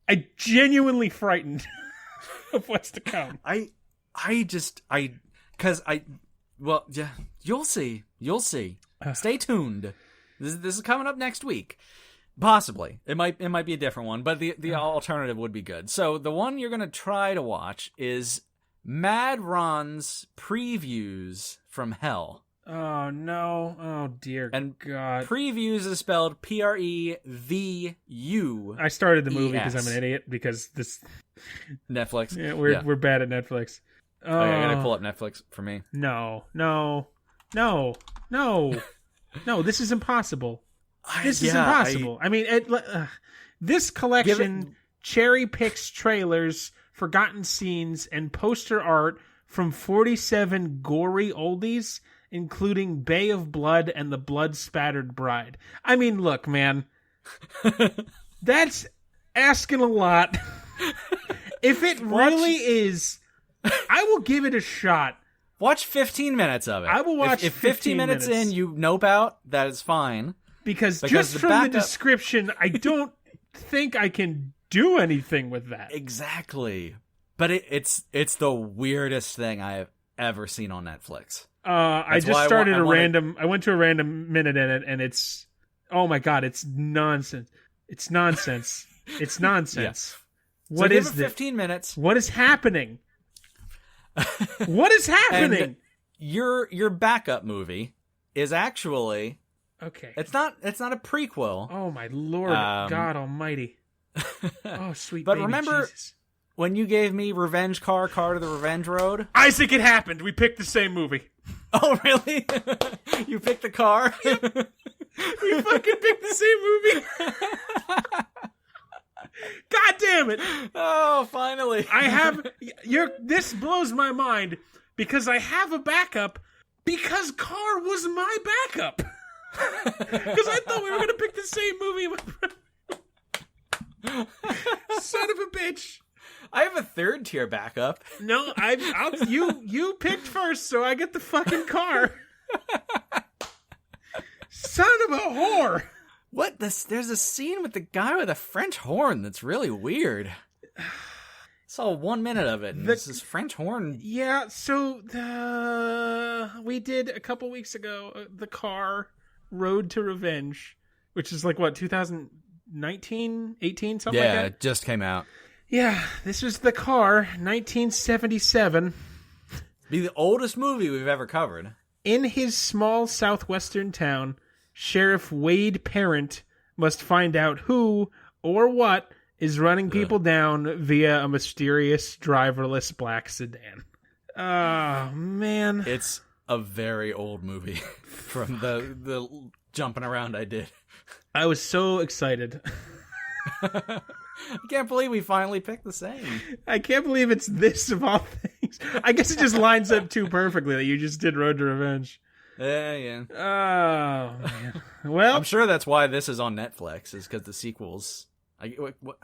I'm genuinely frightened of what's to come. Well, yeah, you'll see. Stay tuned. This is coming up next week. Possibly. It might be a different one, but the alternative would be good. So the one you're going to try to watch is Mad Ron's Previews from Hell. Oh, no. Oh, dear God. Previews is spelled Prevu. I started the movie because I'm an idiot, because this... Netflix. Yeah, we're bad at Netflix. Oh, yeah, I gotta pull up Netflix for me. No, this is impossible. This is impossible. I mean, this collection cherry picks trailers, forgotten scenes, and poster art from 47 gory oldies, including Bay of Blood and The Blood-Spattered Bride. I mean, look, man. That's asking a lot. If it really is, I will give it a shot. Watch 15 minutes of it. I will watch if 15 minutes in you nope out, that is fine. Because just from the description, I don't think I can do anything with that. Exactly. But it's the weirdest thing I have ever seen on Netflix. I just started I went to a random minute in it, and it's, oh my God, it's nonsense. It's nonsense. It's nonsense. Yeah. What is this? 15 minutes. What is happening? What is happening? And your backup movie is actually okay. It's not a prequel. Oh my Lord, God Almighty! Oh sweet. But baby remember Jesus. When you gave me Revenge Car to the Revenge Road? Isaac, it happened. We picked the same movie. Oh really? You picked the car? We fucking picked the same movie. God damn it! Oh, finally! This blows my mind because I have a backup because Car was my backup. Because I thought we were going to pick the same movie. Son of a bitch! I have a third tier backup. No, you picked first, so I get the fucking Car. Son of a whore! What? There's a scene with the guy with a French horn that's really weird. Saw 1 minute of it, and this is French horn. Yeah, so we did a couple weeks ago the Car Road to Revenge, which is like, what, 2000? 1918, something like Yeah, that. it just came out. Yeah, this is The Car, 1977. Be the oldest movie we've ever covered. In his small southwestern town, Sheriff Wade Parent must find out who or what is running people down via a mysterious driverless black sedan. Oh, man. It's a very old movie from the jumping around I did. I was so excited. I can't believe we finally picked the same. I can't believe it's this of all things. I guess it just lines up too perfectly that you just did Road to Revenge. Yeah. Oh, man. Well, I'm sure that's why this is on Netflix, is because the sequels... I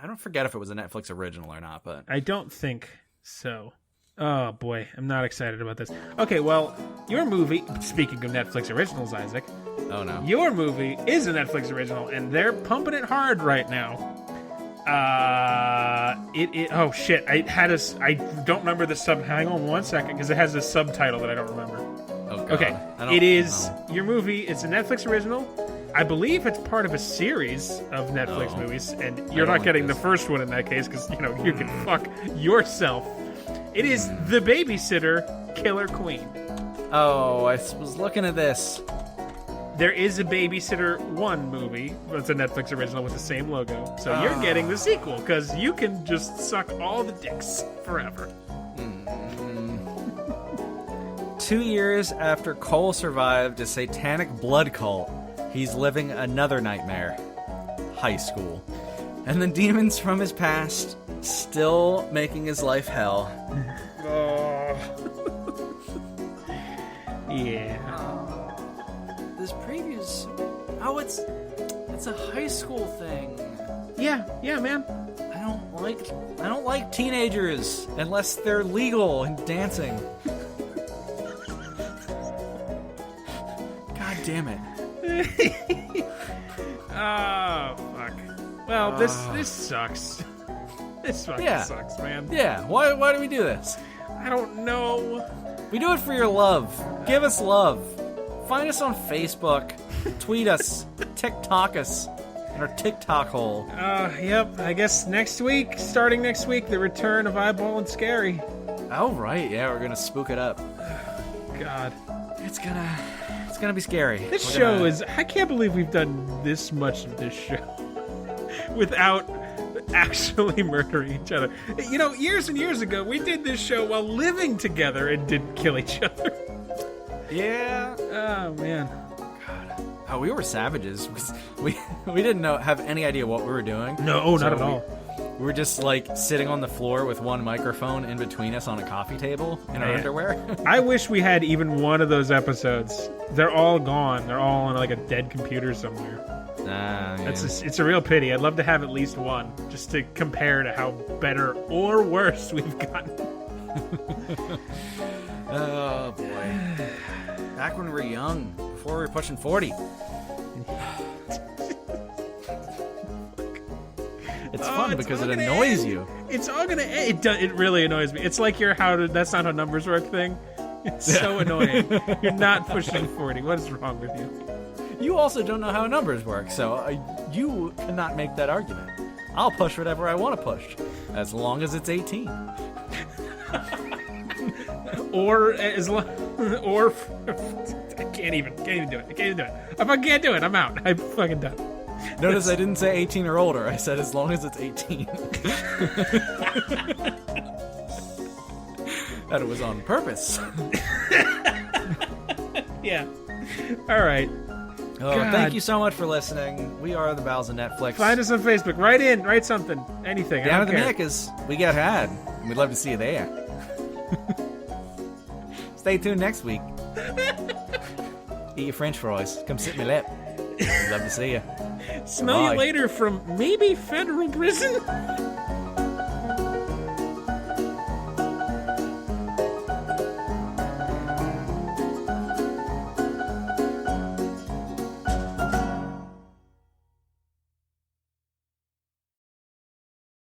don't forget if it was a Netflix original or not, but... I don't think so. Oh, boy. I'm not excited about this. Okay, well, your movie... Speaking of Netflix originals, Isaac... Oh, no. Your movie is a Netflix original, and they're pumping it hard right now. Oh, shit. I don't remember the sub... Hang on one second, because it has a subtitle that I don't remember. Oh, God. Okay, it is your movie. It's a Netflix original. I believe it's part of a series of Netflix movies, and you're not getting the first one in that case because you can fuck yourself. It is The Babysitter, Killer Queen. Oh, I was looking at this. There is a Babysitter 1 movie. It's a Netflix original with the same logo. So you're getting the sequel because you can just suck all the dicks forever. 2 years after Cole survived a satanic blood cult, he's living another nightmare. High school. And the demons from his past still making his life hell. Yeah. This previous... Oh, it's a high school thing. Yeah, man. I don't like teenagers unless they're legal and dancing. God damn it. Oh, fuck. Well, this sucks. This fucking sucks, man. Yeah, why do we do this? I don't know. We do it for your love. Give us love. Find us on Facebook. Tweet us. TikTok us. In our TikTok hole. Yep. I guess starting next week, the return of Eyeball and Scary. Oh, right. Yeah, we're gonna spook it up. God. It's gonna be scary. This show is... I can't believe we've done this much of this show without actually murdering each other. Years and years ago, we did this show while living together and didn't kill each other. Yeah. Oh, man. God. Oh, we were savages. We didn't have any idea what we were doing. No, not at all. We were just, sitting on the floor with one microphone in between us on a coffee table in our underwear. I wish we had even one of those episodes. They're all gone. They're all on, a dead computer somewhere. Yeah. It's a real pity. I'd love to have at least one, just to compare to how better or worse we've gotten. Oh, boy. Back when we were young, before we were pushing 40. It's fun because it annoys you. It's all gonna end. It really annoys me. It's like your that's not how numbers work thing. It's so annoying. You're not pushing 40. What is wrong with you? You also don't know how numbers work, so you cannot make that argument. I'll push whatever I want to push, as long as it's 18. or I can't even do it. If I can't do it, I'm out. I'm fucking done. Notice I didn't say 18 or older. I said as long as it's 18. That it was on purpose. Yeah. All right. Thank you so much for listening. We are the Bowels of Netflix. Find us on Facebook. Write something. Anything. Down at the Nickers, we get had. We'd love to see you there. Stay tuned next week. Eat your French fries. Come sit in my lap. Love to see you. Smell you later from maybe federal prison.